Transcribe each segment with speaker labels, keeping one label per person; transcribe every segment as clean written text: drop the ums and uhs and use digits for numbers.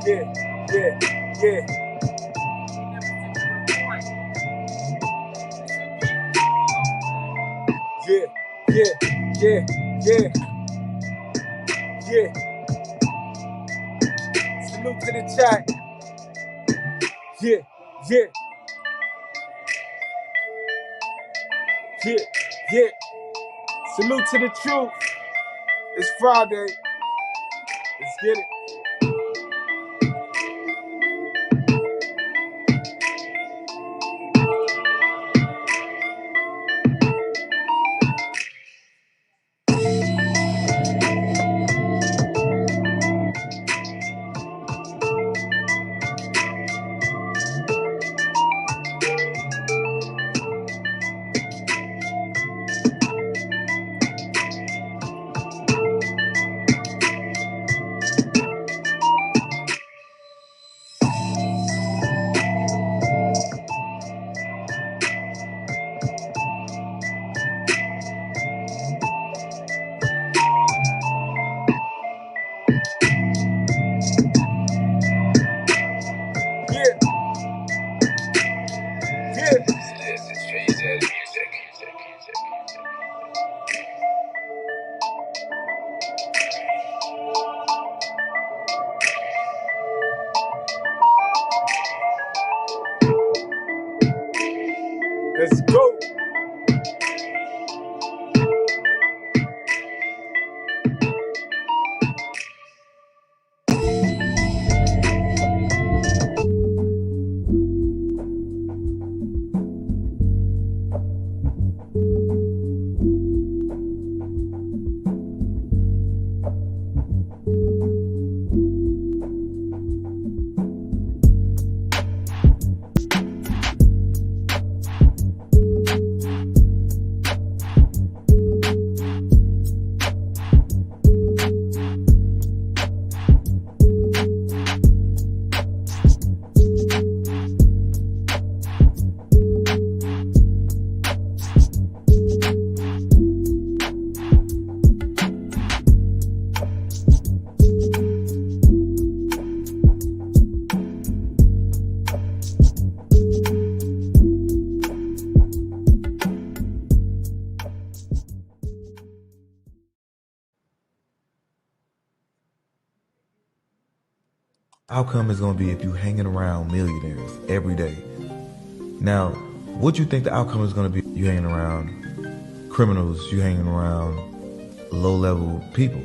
Speaker 1: Yeah, yeah, yeah. Yeah, yeah, yeah, yeah, yeah. Salute to the chat. Yeah, yeah, yeah, yeah. Salute to the truth. It's Friday. Let's get it. Yeah, yeah.
Speaker 2: This is Perpetuated music.
Speaker 1: Let's go.
Speaker 3: Outcome is going to be if you hanging around millionaires every day. Now, what you think the outcome is going to be? You hanging around criminals, you hanging around low-level people.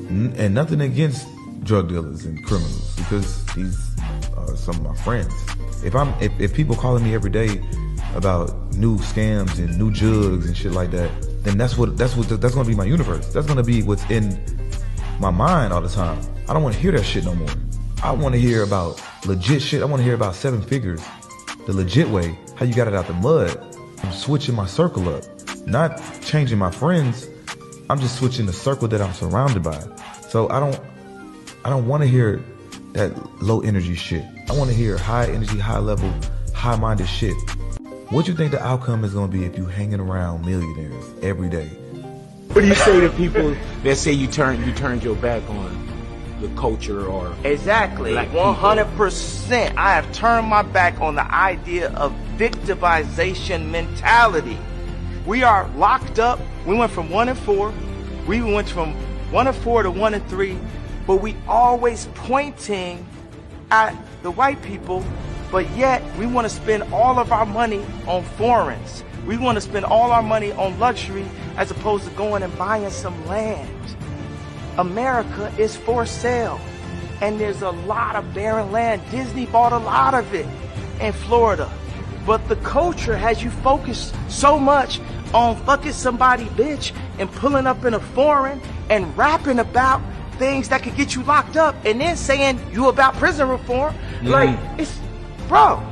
Speaker 3: And nothing against drug dealers and criminals, because these are some of my friends. If people calling me every day about new scams and new jugs and shit like that, then that's going to be my universe. That's going to be what's in my mind all the time. I don't want to hear that shit no more. I want to hear about legit shit. I want to hear about 7 figures, the legit way, how you got it out the mud. I'm switching my circle up, not changing my friends. I'm just switching the circle that I'm surrounded by. So I don't want to hear that low energy shit. I want to hear high energy, high level, high minded shit. What you think the outcome is going to be if you hanging around millionaires every day?
Speaker 4: What do you say to people that say you turned your back on the culture or
Speaker 5: exactly
Speaker 4: black
Speaker 5: 100%? I have turned my back on the idea of victimization mentality. We are locked up. We went from 1 and 4. We went from 1 and 4 to 1 and 3. But we always pointing at the white people, but yet we want to spend all of our money on foreigns. We want to spend all our money on luxury as opposed to going and buying some land. America is for sale, and there's a lot of barren land. Disney bought a lot of it in Florida, but the culture has you focused so much on fucking somebody bitch and pulling up in a foreign and rapping about things that could get you locked up and then saying you about prison reform. Like, it's, bro,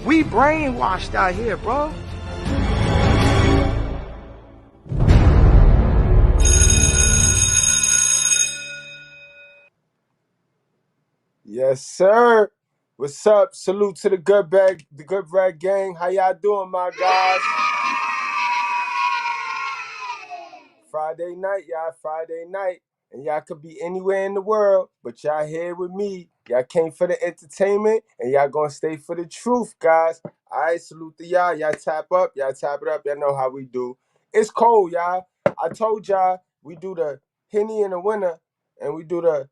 Speaker 5: we brainwashed out here, bro.
Speaker 1: Yes, sir. What's up? Salute to the Goodbread gang. How y'all doing, my guys? Friday night, y'all. Friday night. and y'all could be anywhere in the world, but y'all here with me. Y'all came for the entertainment, and y'all gonna stay for the truth, guys. All right, salute to y'all. Y'all tap up, y'all tap it up. Y'all know how we do. It's cold, y'all. I told y'all we do the Henny in the winter, and we do the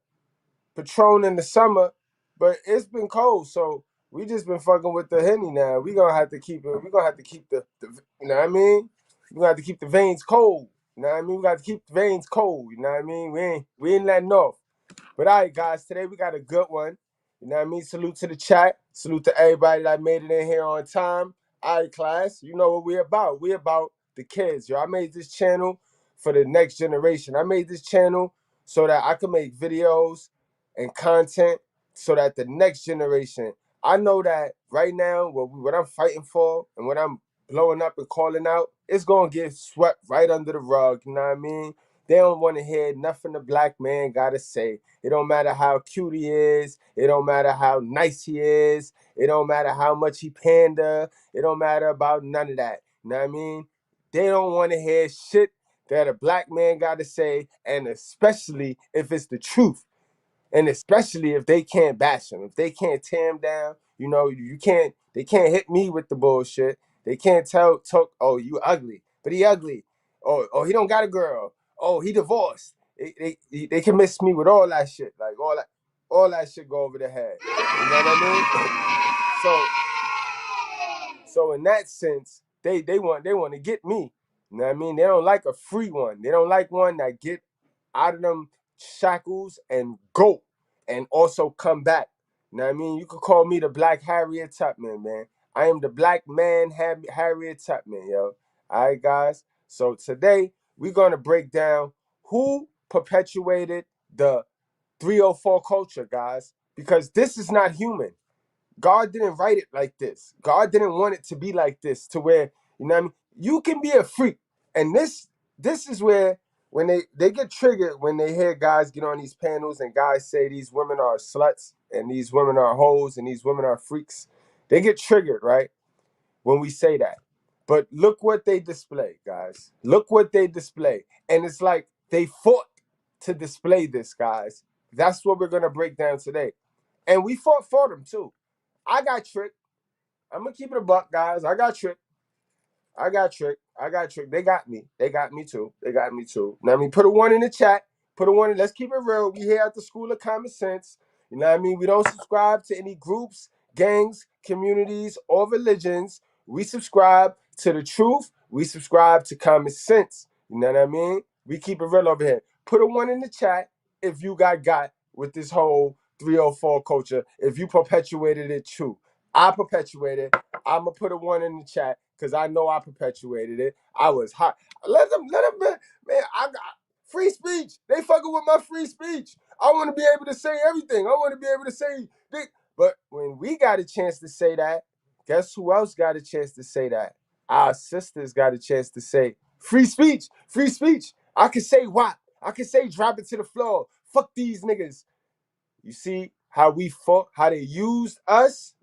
Speaker 1: Patron in the summer, but it's been cold, so we just been fucking with the Henny now. We gonna have to keep it. We gonna have to keep the you know what I mean? We gonna have to keep the veins cold. You know what I mean? We got to keep the veins cold. You know what I mean? We ain't letting off. But all right, guys, today we got a good one. You know what I mean? Salute to the chat. Salute to everybody that made it in here on time. All right, class, you know what we're about. We're about the kids, yo. I made this channel for the next generation. I made this channel so that I can make videos and content so that the next generation, I know that right now, what I'm fighting for and what I'm blowing up and calling out, it's going to get swept right under the rug. You know what I mean? They don't want to hear nothing the black man got to say. It don't matter how cute he is. It don't matter how nice he is. It don't matter how much he panda. It don't matter about none of that. You know what I mean? They don't want to hear shit that a black man got to say, and especially if it's the truth. And especially if they can't bash him, if they can't tear him down, you know, they can't hit me with the bullshit. They can't talk, oh, you ugly, but he ugly. Oh, he don't got a girl. Oh, he divorced. They can miss me with all that shit. Like all that shit go over the head. You know what I mean? So in that sense, they want to get me. You know what I mean? They don't like a free one. They don't like one that get out of them shackles and go and also come back. You know what I mean? You could call me the Black Harriet Tubman, man. I am the Black man Harriet Tubman, yo. All right, guys. So today we're gonna break down who perpetuated the 304 culture, guys, because this is not human. God didn't write it like this. God didn't want it to be like this, to where, you know what I mean? You can be a freak. And this is where when they get triggered when they hear guys get on these panels and guys say these women are sluts and these women are hoes and these women are freaks. They get triggered, right? When we say that. But look what they display, guys. Look what they display. And it's like they fought to display this, guys. That's what we're gonna break down today. And we fought for them too. I got tricked. I'm gonna keep it a buck, guys. I got tricked. I got tricked. I got tricked. They got me. They got me too. They got me too. Now, I mean, put a one in the chat. Put a one in. Let's keep it real. We here at the School of Common Sense. You know what I mean? We don't subscribe to any groups, gangs, communities, or religions. We subscribe to the truth. We subscribe to common sense. You know what I mean? We keep it real over here. Put a one in the chat if you got with this whole 304 culture. If you perpetuated it too. I perpetuated. I'm gonna put a one in the chat because I know I perpetuated it. I was hot. Let them, man. I got free speech. They fucking with my free speech. I want to be able to say everything. I want to be able to say, but when we got a chance to say that, guess who else got a chance to say that? Our sisters got a chance to say free speech, free speech. I can say what? I can say drop it to the floor. Fuck these niggas. You see how we fought, how they used us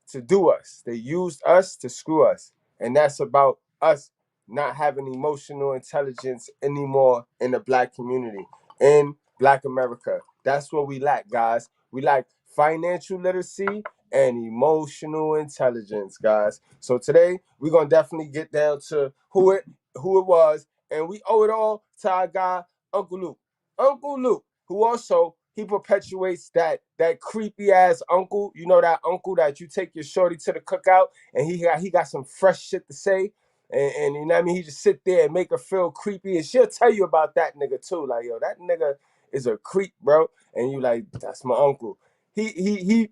Speaker 1: to do us. They used us to screw us. And that's about us not having emotional intelligence anymore in the black community, in black America. That's what we lack, guys. We lack financial literacy and emotional intelligence, guys. So today we're gonna definitely get down to who it was, and we owe it all to our guy, Uncle Luke. Uncle Luke, who also he perpetuates that creepy ass uncle. You know that uncle that you take your shorty to the cookout and he got some fresh shit to say. And you know what I mean? He just sit there and make her feel creepy. And she'll tell you about that nigga too. Like, yo, that nigga is a creep, bro. And you like, that's my uncle. He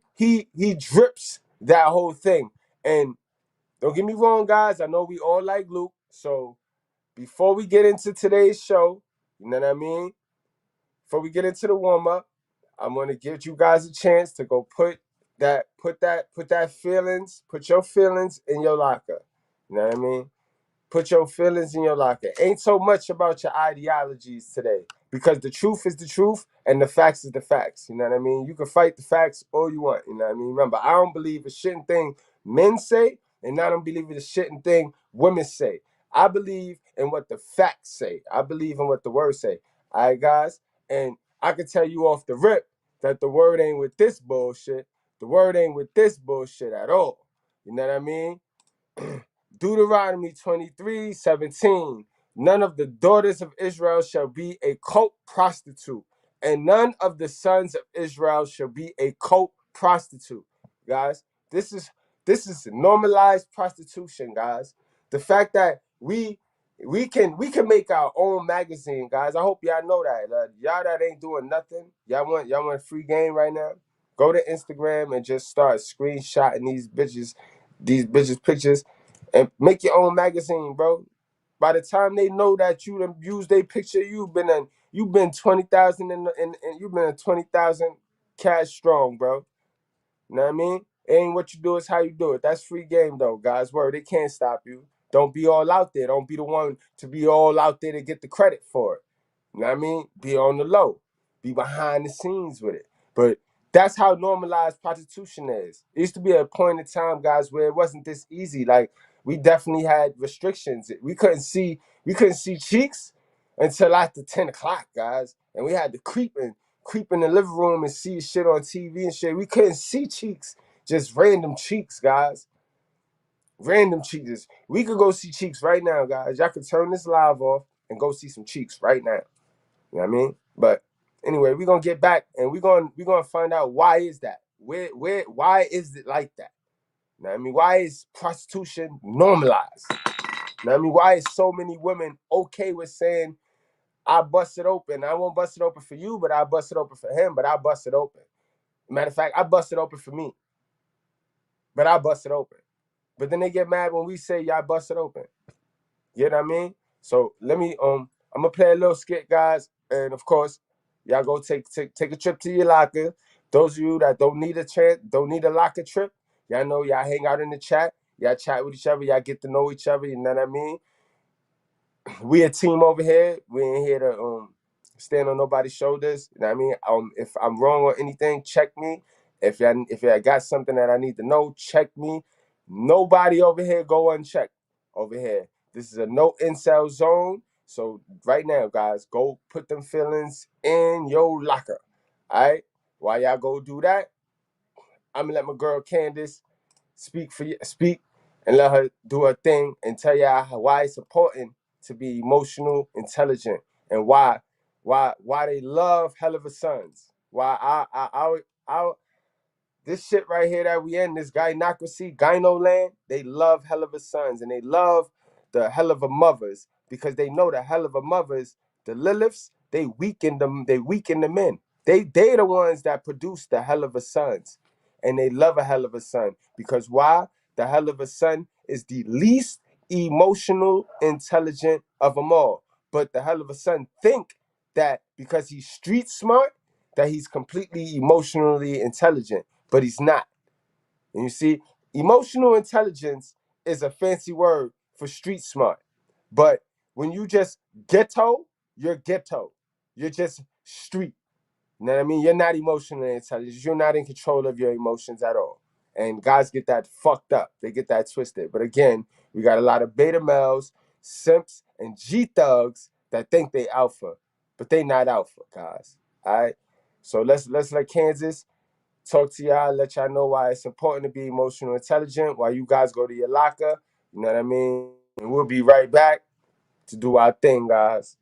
Speaker 1: drips that whole thing. And don't get me wrong, guys. I know we all like Luke. So before we get into today's show, you know what I mean? Before we get into the warm-up, I'm gonna give you guys a chance to go put your feelings in your locker. You know what I mean? Put your feelings in your locker. Ain't so much about your ideologies today because the truth is the truth and the facts is the facts. You know what I mean? You can fight the facts all you want. You know what I mean? Remember, I don't believe a shitting thing men say, and I don't believe in the shitting thing women say. I believe in what the facts say. I believe in what the words say. All right, guys. And I can tell you off the rip that the word ain't with this bullshit. The word ain't with this bullshit at all. You know what I mean? Deuteronomy 23:17. None of the daughters of Israel shall be a cult prostitute, and none of the sons of Israel shall be a cult prostitute. Guys, this is normalized prostitution, guys. The fact that we can make our own magazine, guys. I hope y'all know that. Y'all that ain't doing nothing, y'all want free game right now. Go to Instagram and just start screenshotting these bitches pictures, and make your own magazine, bro. By the time they know that you done used their picture, you've been 20,000 and you've been 20,000 cash strong, bro. You know what I mean? It ain't what you do, it's how you do it. That's free game though, guys. Word, it can't stop you. Don't be all out there. Don't be the one to be all out there to get the credit for it. You know what I mean? Be on the low. Be behind the scenes with it. But that's how normalized prostitution is. It used to be a point in time, guys, where it wasn't this easy. Like we definitely had restrictions. We couldn't see cheeks until after 10 o'clock, guys. And we had to creep in the living room and see shit on TV and shit. We couldn't see cheeks, just random cheeks, guys. Random cheeks. We could go see cheeks right now, guys. Y'all could turn this live off and go see some cheeks right now. You know what I mean? But anyway, we're gonna get back and we're gonna find out why is that? Why is it like that? You know what I mean? Why is prostitution normalized? You know what I mean? Why is so many women okay with saying I bust it open? I won't bust it open for you, but I bust it open for him, but I bust it open. Matter of fact, I bust it open for me, but I bust it open. But then they get mad when we say y'all bust it open. You know what I mean? So I'm gonna play a little skit, guys, and of course, y'all go take a trip to your locker. Those of you that don't need a locker trip, y'all know y'all hang out in the chat, y'all chat with each other, y'all get to know each other. You know what I mean? We a team over here. We ain't here to stand on nobody's shoulders. You know what I mean? If I'm wrong on anything, check me. If I got something that I need to know, check me. Nobody over here go unchecked over here. This is a no incel zone. So right now, guys, go put them feelings in your locker. All right? While y'all go do that, I'm gonna let my girl Candace speak and let her do her thing and tell y'all why it's important to be emotional intelligent, and why they love hell of a sons. Why I this shit right here that we in, this gynocracy, gyno land, they love hell of a sons and they love the hell of a mothers because they know the hell of a mothers, the Liliths, they weaken the men. They the ones that produce the hell of a sons. And they love a hell of a son. Because why? The hell of a son is the least emotional intelligent of them all. But the hell of a son think that because he's street smart, that he's completely emotionally intelligent, but he's not. And you see, emotional intelligence is a fancy word for street smart. But when you just ghetto, you're ghetto. You're just street. You know what I mean? You're not emotionally intelligent. You're not in control of your emotions at all. And guys get that fucked up. They get that twisted. But again, we got a lot of beta males, simps, and G thugs that think they alpha, but they not alpha, guys. All right. So let's let Kansas talk to y'all, let y'all know why it's important to be emotional intelligent. While you guys go to your locker, you know what I mean. And we'll be right back to do our thing, guys.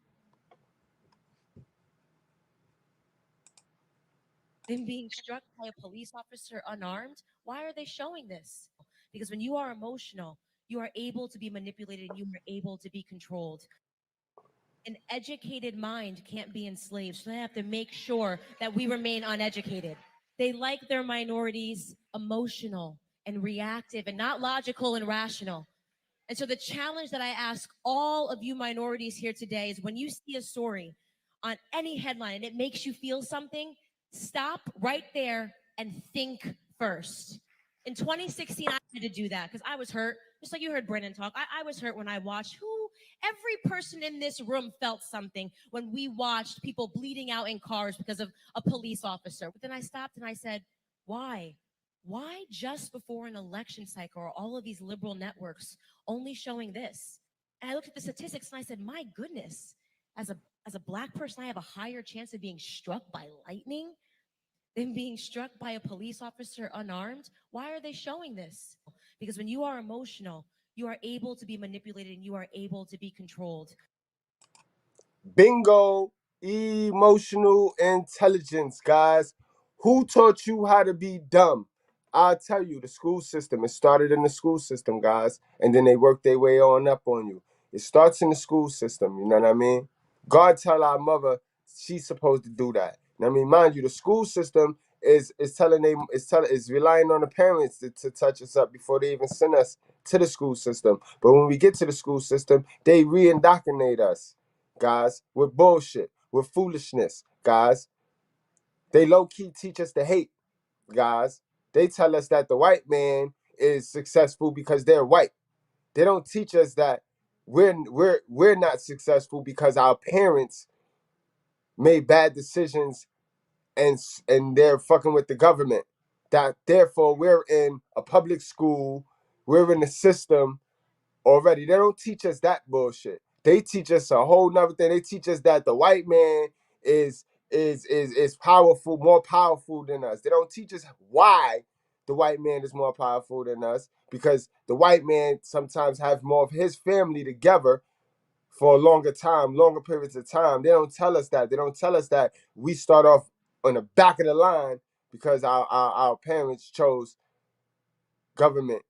Speaker 6: as a black person, I have a higher chance of being struck by lightning than being struck by a police officer unarmed. Why are they showing this? Because when you are emotional, you are able to be manipulated and you are able to be controlled.
Speaker 1: Bingo, emotional intelligence, guys. Who taught you how to be dumb? I'll tell you, the school system. It started in the school system, guys, and then they work their way on up on you. It starts in the school system, you know what I mean? God tell our mother she's supposed to do that. I mean, mind you, the school system is telling them is relying on the parents to touch us up before they even send us to the school system. But when we get to the school system, they re-indoctrinate us, guys, with bullshit, with foolishness, guys. They low-key teach us to hate, guys. They tell us that the white man is successful because they're white. They don't teach us that we're not successful because our parents made bad decisions and they're fucking with the government. That therefore we're in a public school, we're in the system already. They don't teach us that bullshit. They teach us a whole nother thing. They teach us that the white man is powerful, more powerful than us. They don't teach us why the white man is more powerful than us, because the white man sometimes has more of his family together for a longer time, longer periods of time. They don't tell us that. They don't tell us that we start off on the back of the line because our parents chose government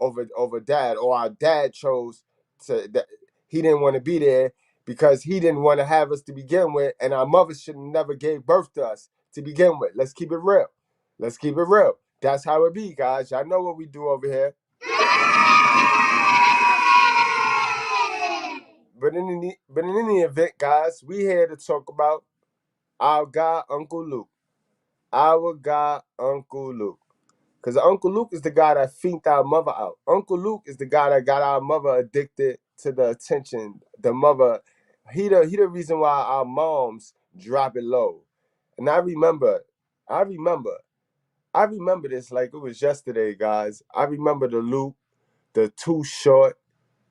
Speaker 1: over dad, or our dad chose that he didn't want to be there because he didn't want to have us to begin with, and our mother should never gave birth to us to begin with. Let's keep it real. Let's keep it real. That's how it be, guys. Y'all know what we do over here. But in any event, guys, we here to talk about our guy Uncle Luke. Our guy Uncle Luke. Because Uncle Luke is the guy that finked our mother out. Uncle Luke is the guy that got our mother addicted to the attention. The mother, he the reason why our moms drop it low. And I remember, I remember this like it was yesterday, guys. I remember the Luke, the Too Short,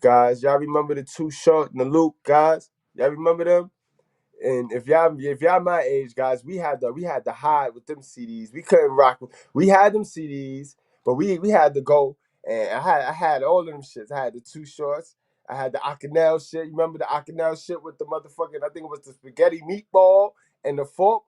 Speaker 1: guys. Y'all remember the Too Short and the Luke, guys? Y'all remember them? And if y'all my age, guys, we had to hide with them CDs. We couldn't rock. We had them CDs, but we had to go. And I had all of them shits. I had the Two Shorts. I had the Akinel shit. You remember the Akinel shit with the motherfucking, I think it was the spaghetti meatball and the fork.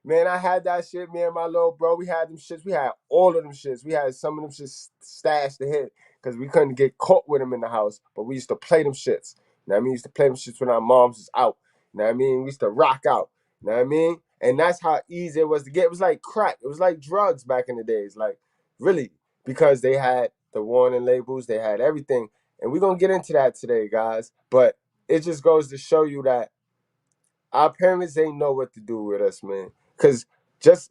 Speaker 1: Man, I had that shit. Me and my little bro, we had them shits. We had all of them shits. We had some of them shits stashed ahead because we couldn't get caught with them in the house. But we used to play them shits. You know what I mean? We used to play them shits when our moms was out. You know what I mean? We used to rock out. You know what I mean? And that's how easy it was to get. It was like crack. It was like drugs back in the days. Like, really. Because they had the warning labels. They had everything. And we're going to get into that today, guys. But it just goes to show you that our parents ain't know what to do with us, man. Because just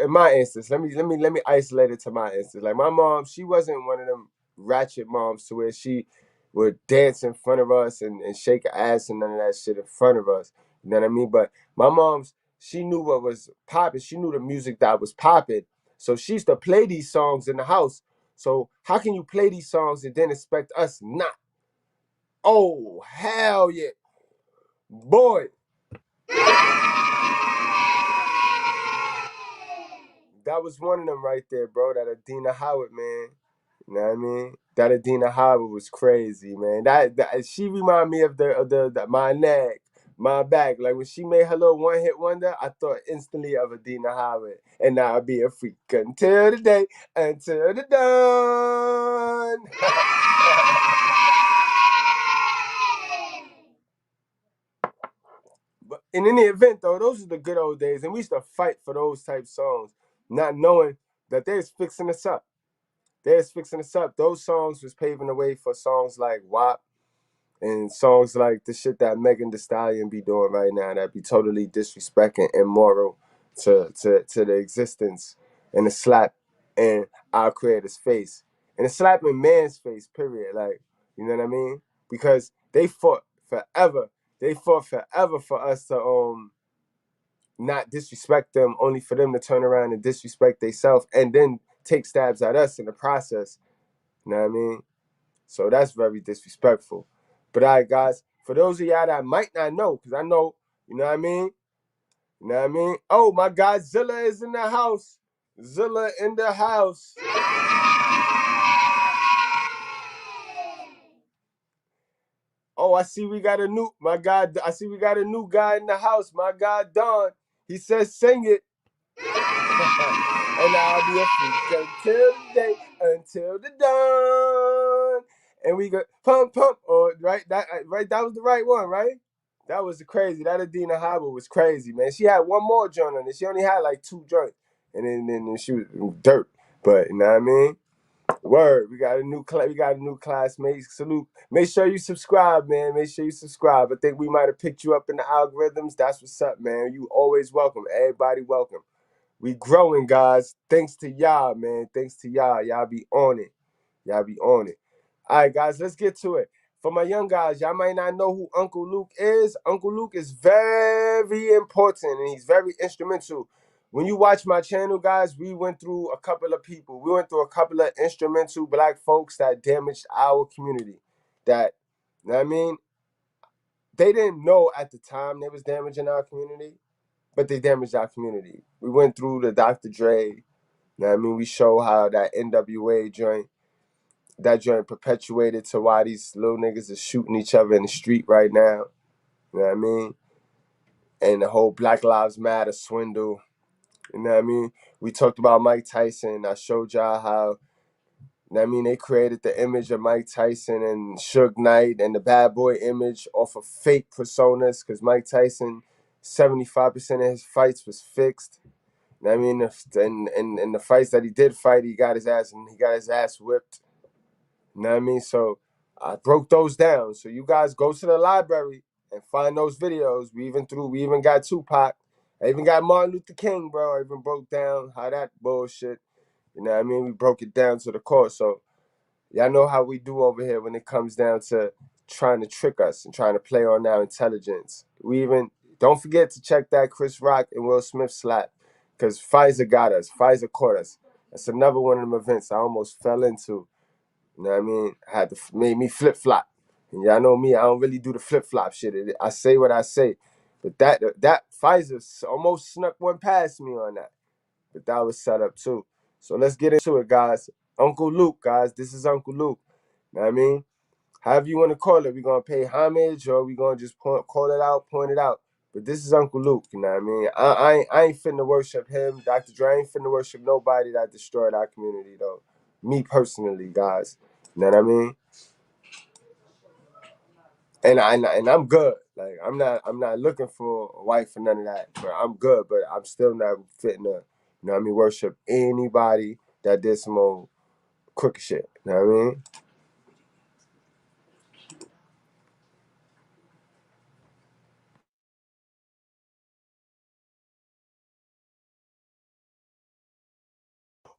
Speaker 1: in my instance, let me isolate it to my instance. Like my mom, she wasn't one of them ratchet moms to where she would dance in front of us and shake her ass and none of that shit in front of us. You know what I mean? But my mom's, she knew what was popping. She knew the music that was popping. So she used to play these songs in the house. So how can you play these songs and then expect us not? Oh, hell yeah. Boy, that was one of them right there, bro. That Adina Howard, man. You know what I mean? That Adina Howard was crazy, man. That she remind me of the my neck, my back. Like when she made her little one hit wonder, I thought instantly of Adina Howard. And I'll be a freak until the day, until the dawn. But in any event, though, those are the good old days, and we used to fight for those type songs, not knowing that they was fixing us up. They was fixing us up. Those songs was paving the way for songs like WAP and songs like the shit that Megan Thee Stallion be doing right now that be totally disrespecting and immoral to the existence, and a slap in our creator's face. And a slap in man's face, period. Like, you know what I mean? Because they fought forever. They fought forever for us to not disrespect them, only for them to turn around and disrespect themselves and then take stabs at us in the process. You know what I mean? So that's very disrespectful. But all right, guys, For those of y'all that might not know, because I know, you know what I mean? You know what I mean? Oh, my God, Zilla is in the house. Zilla in the house. Oh, I see we got a new, my God, I see we got a new guy in the house. My God, Don. He says, sing it. And I'll be a freak until the day, until the dawn. And we go, pump, pump. Or, right, that was the right one, right? That was crazy. That Adina Hobble was crazy, man. She had one more joint on it. She only had like 2 joints. And then she was dirt. But, you know what I mean? Word, we got a new classmate. Salute. Make sure you subscribe, man. Make sure you subscribe. I think we might have picked you up in the algorithms. That's what's up, man. You always welcome. Everybody welcome. We growing, guys. Thanks to y'all, man. Thanks to y'all. Y'all be on it. Y'all be on it. All right, guys, let's get to it. For my young guys, y'all might not know who Uncle Luke is. Uncle Luke is very important and he's very instrumental. When you watch my channel, guys, we went through a couple of people. We went through a couple of instrumental black folks that damaged our community. That, you know what I mean? They didn't know at the time they was damaging our community, but they damaged our community. We went through the Dr. Dre. You know what I mean? We show how that NWA joint, that joint perpetuated to why these little niggas are shooting each other in the street right now. You know what I mean? And the whole Black Lives Matter swindle. You know what I mean? We talked about Mike Tyson. I showed y'all how, you know what I mean, they created the image of Mike Tyson and Suge Knight and the bad boy image off of fake personas because Mike Tyson, 75% of his fights was fixed. You know what I mean? And the fights that he did fight, he got his ass whipped. You know what I mean? So I broke those down. So you guys go to the library and find those videos. We even got Tupac. I even got Martin Luther King, bro. I even broke down how that bullshit, you know what I mean? We broke it down to the core. So y'all know how we do over here when it comes down to trying to trick us and trying to play on our intelligence. We even, don't forget to check that Chris Rock and Will Smith slap because Pfizer got us. Pfizer caught us. That's another one of them events I almost fell into. You know what I mean? I had to made me flip flop. And y'all know me, I don't really do the flip flop shit. I say what I say. But that Pfizer almost snuck one past me on that. But that was set up too. So let's get into it, guys. Uncle Luke, guys. This is Uncle Luke. You know what I mean? However you want to call it. We're going to pay homage or we're going to just call it out, point it out. But this is Uncle Luke, you know what I mean? I ain't finna worship him. Dr. Dre ain't finna worship nobody that destroyed our community, though. Me personally, guys. You know what I mean? And I'm good. Like I'm not looking for a wife or none of that. But I'm good, but I'm still not fitting to, you know what I mean, worship anybody that did some old crooked shit. You know what I mean?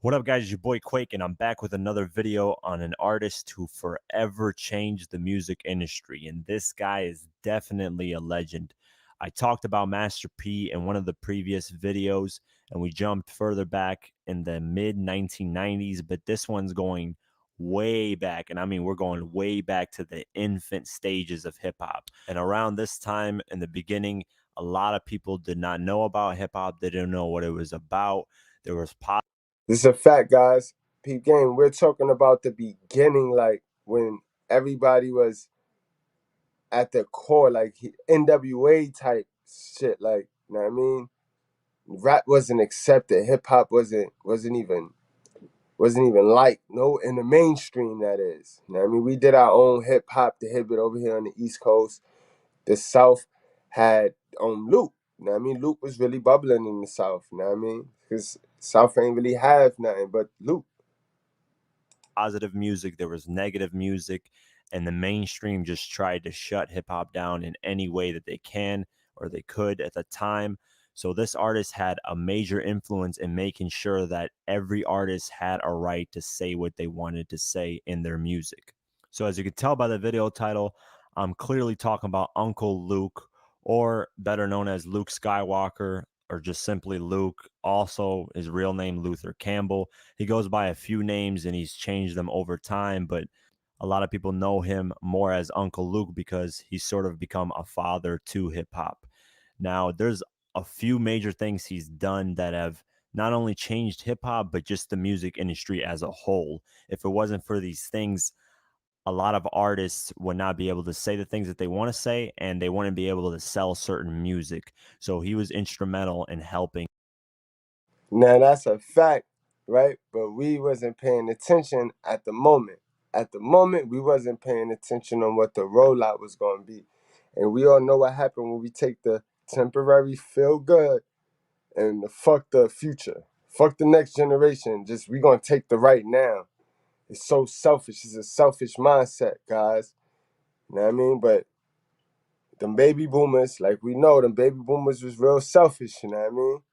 Speaker 7: What up, guys? It's your boy Quake, and I'm back with another video on an artist who forever changed the music industry. And this guy is definitely a legend. I talked about Master P in one of the previous videos, and we jumped further back in the mid 1990s, but this one's going way back. And I mean, we're going way back to the infant stages of hip hop. And around this time in the beginning, a lot of people did not know about hip hop. They didn't know what it was about. There was
Speaker 1: This is a fact, guys. Peep game. We're talking about the beginning, like when everybody was at the core, like NWA type shit. Like, you know what I mean? Rap wasn't accepted. Hip hop wasn't even like no in the mainstream, that is. You know what I mean? We did our own hip hop to hip it over here on the East Coast. The South had Luke. You know what I mean? Luke was really bubbling in the South, you know what I mean? Because South ain't really have nothing but Luke.
Speaker 7: positive music, there was negative music, and the mainstream just tried to shut hip hop down in any way that they can or they could at the time. So this artist had a major influence in making sure that every artist had a right to say what they wanted to say in their music. So as you can tell by the video title, I'm clearly talking about Uncle Luke, or better known as Luke Skywalker, or just simply Luke. Also, his real name, Luther Campbell. He goes by a few names and he's changed them over time, but A lot of people know him more as Uncle Luke because he's sort of become a father to hip hop. Now, there's a few major things he's done that have not only changed hip hop, but just the music industry as a whole. If it wasn't for these things, a lot of artists would not be able to say the things that they want to say, and they wouldn't be able to sell certain music. So he was instrumental in helping.
Speaker 1: Now that's a fact, right? But we wasn't paying attention at the moment. At the moment, we wasn't paying attention on what the rollout was going to be. And we all know what happened when we take the temporary feel good and the fuck the future. Fuck the next generation. Just we going to take the right now. It's so selfish. It's a selfish mindset, guys. You know what I mean? But them baby boomers, like we know, them baby boomers was real selfish, you know what I mean?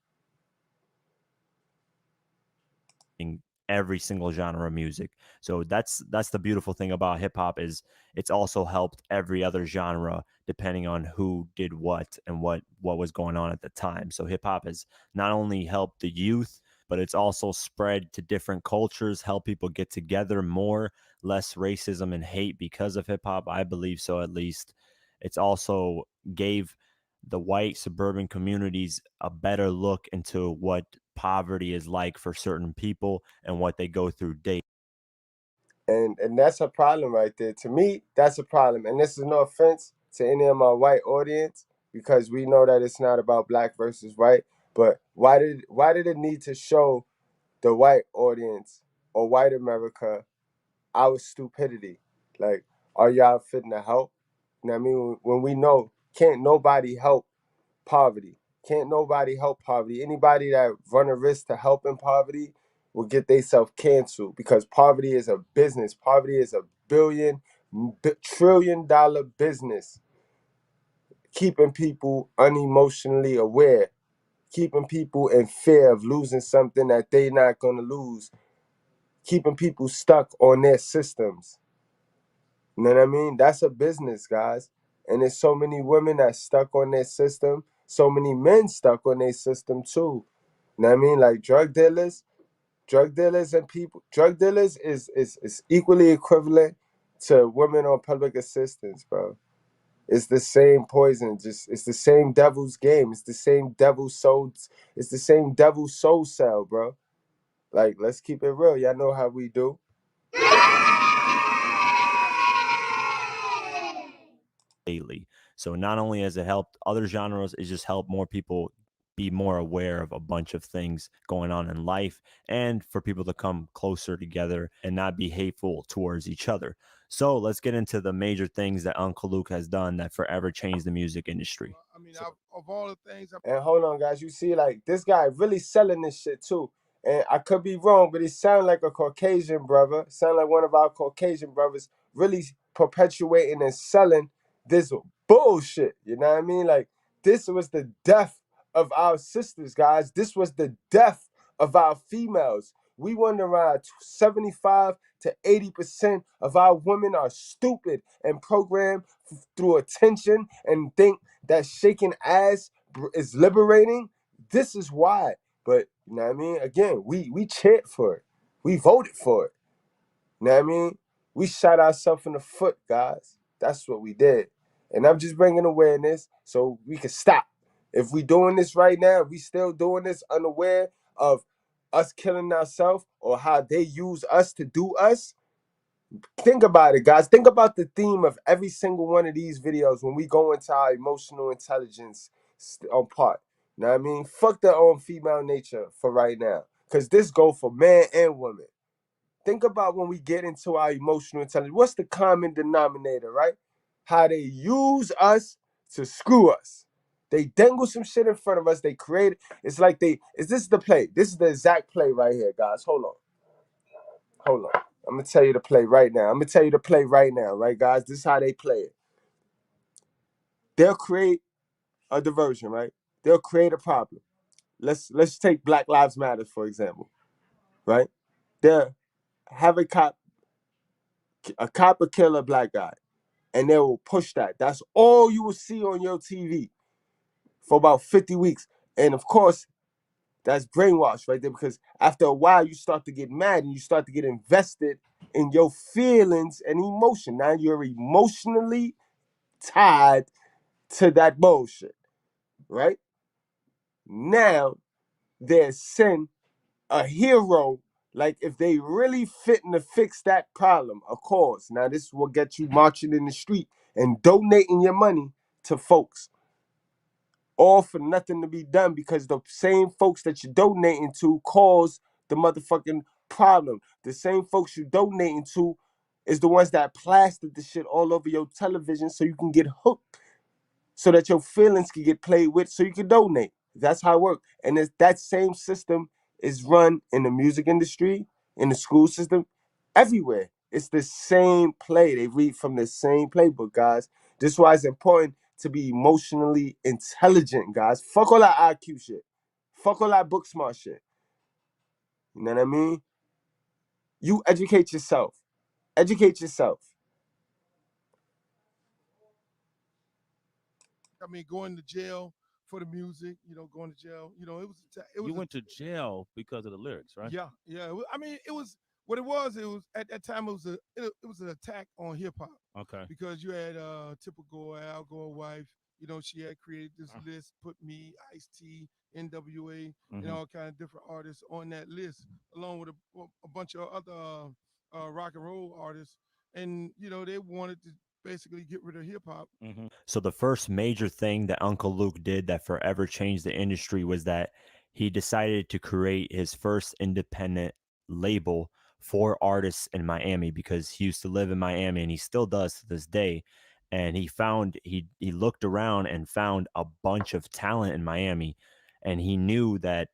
Speaker 7: Every single genre of music. So that's the beautiful thing about hip hop is it's also helped every other genre depending on who did what and what was going on at the time. So hip hop has not only helped the youth, but it's also spread to different cultures, help people get together more, less racism and hate because of hip hop. I believe so, at least. It's also gave the white suburban communities a better look into what poverty is like for certain people and what they go through daily.
Speaker 1: And that's a problem right there. To me, that's a problem. And this is no offense to any of my white audience because we know that it's not about black versus white. But why did it need to show the white audience or white America our stupidity? Like, are y'all fitting to help? You know what I mean? When we know can't nobody help poverty. Can't nobody help poverty. Anybody that run a risk to help in poverty will get themselves canceled because poverty is a business. Poverty is a trillion-dollar business. Keeping people unemotionally aware, keeping people in fear of losing something that they're not going to lose, keeping people stuck on their systems. You know what I mean? That's a business, guys. And there's so many women that stuck on their system, so many men stuck on their system too. You know what I mean? Like drug dealers and people, drug dealers is equally equivalent to women on public assistance, bro. It's the same poison, just it's the same devil's game. It's the same devil's soul. It's the same devil's soul cell, bro. Like, let's keep it real. Y'all know how we do.
Speaker 7: Daily. So not only has it helped other genres, it just helped more people be more aware of a bunch of things going on in life and for people to come closer together and not be hateful towards each other. So let's get into the major things that Uncle Luke has done that forever changed the music industry.
Speaker 8: I mean, of all the things,
Speaker 1: And hold on, guys. You see, like, this guy really selling this shit too. And I could be wrong, but he sound like a Caucasian brother. Sound like one of our Caucasian brothers really perpetuating and selling this bullshit. You know what I mean? Like, this was the death of our sisters, guys. This was the death of our females. We wonder around 75 to 80% of our women are stupid and programmed through attention and think that shaking ass is liberating. This is why. But you know what I mean? Again, we cheered for it. We voted for it. You know what I mean? We shot ourselves in the foot, guys. That's what we did. And I'm just bringing awareness so we can stop. If we doing this right now, we still doing this unaware of us killing ourselves or how they use us to do us. Think about it, guys. Think about the theme of every single one of these videos when we go into our emotional intelligence on part. You know what I mean? Fuck their own female nature for right now. Because this go for man and woman. Think about when we get into our emotional intelligence. What's the common denominator, right? How they use us to screw us. They dangle some shit in front of us. They create. It's like is this the play? This is the exact play right here, guys. Hold on. Hold on. I'm gonna tell you to play right now. I'm gonna tell you to play right now, right, guys? This is how they play it. They'll create a diversion, right? They'll create a problem. Let's take Black Lives Matter for example, right? They'll have a cop will kill a black guy, and they will push that. That's all you will see on your TV for about 50 weeks, and of course, that's brainwashed right there because after a while you start to get mad and you start to get invested in your feelings and emotion. Now you're emotionally tied to that bullshit, right? Now they're send a hero, like if they really fitting to fix that problem, of course. Now this will get you marching in the street and donating your money to folks, all for nothing to be done, because the same folks that you're donating to cause the motherfucking problem. The same folks you're donating to is the ones that plastered the shit all over your television so you can get hooked, so that your feelings can get played with, so you can donate. That's how it works. And that same system is run in the music industry, in the school system, everywhere. It's the same play. They read from the same playbook, guys. This is why it's important to be emotionally intelligent, guys. Fuck all that IQ shit. Fuck all that book smart shit. You know what I mean? You educate yourself. Educate yourself.
Speaker 8: I mean, going to jail for the music, going to jail. It was
Speaker 9: You went to jail because of the lyrics, right?
Speaker 8: yeah, yeah. I mean, it was what it was. It was at that time. It was an attack on hip hop.
Speaker 9: Okay.
Speaker 8: Because you had typical Al Gore wife. She had created this list, put me, Ice T, NWA, and all kind of different artists on that list, along with a bunch of other rock and roll artists. And they wanted to basically get rid of hip hop.
Speaker 7: So the first major thing that Uncle Luke did that forever changed the industry was that he decided to create his first independent label for artists in Miami, because he used to live in Miami and he still does to this day. And he looked around and found a bunch of talent in Miami, and he knew that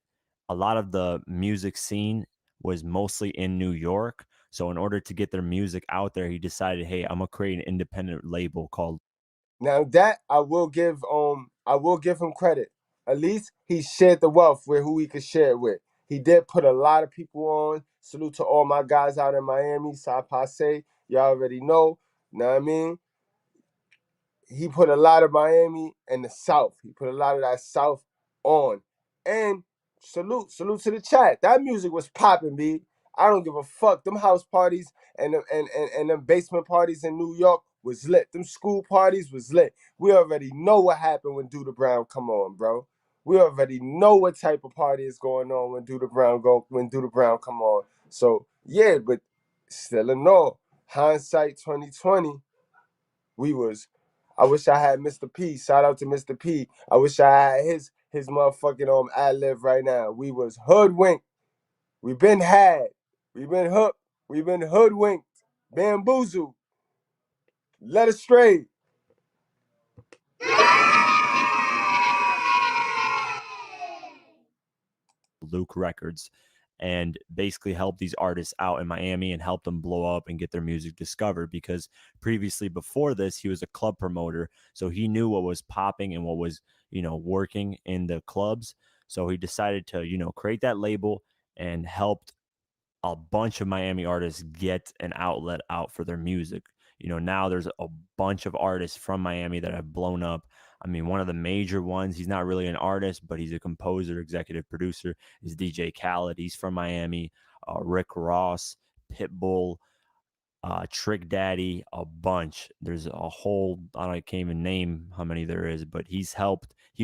Speaker 7: a lot of the music scene was mostly in New York. So in order to get their music out there, he decided, hey, I'm gonna create an independent label called.
Speaker 1: Now that I will give him credit. At least he shared the wealth with who he could share it with. He did put a lot of people on. Salute to all my guys out in Miami, Sa Passe. Y'all already know. Know what I mean? He put a lot of Miami and the South. He put a lot of that South on. And salute to the chat. That music was popping, B. I don't give a fuck. Them house parties and them basement parties in New York was lit. Them school parties was lit. We already know what happened when Do the Brown come on, bro. We already know what type of party is going on when Do the Brown come on. So yeah, but still in all, hindsight 2020, I wish I had Mr. P. Shout out to Mr. P. I wish I had his motherfucking ad lib right now. We was hoodwinked. We been had. We been hooked. We been hoodwinked. Bamboozled. Led astray.
Speaker 7: Luke Records, and basically help these artists out in Miami and help them blow up and get their music discovered, because previously, before this, he was a club promoter, so he knew what was popping and what was working in the clubs. So he decided to create that label and helped a bunch of Miami artists get an outlet out for their music. Now there's a bunch of artists from Miami that have blown up. I mean, one of the major ones, he's not really an artist, but he's a composer, executive producer, is DJ Khaled. He's from Miami. Rick Ross, Pitbull, Trick Daddy, a bunch. There's a whole, I can't even name how many there is, but he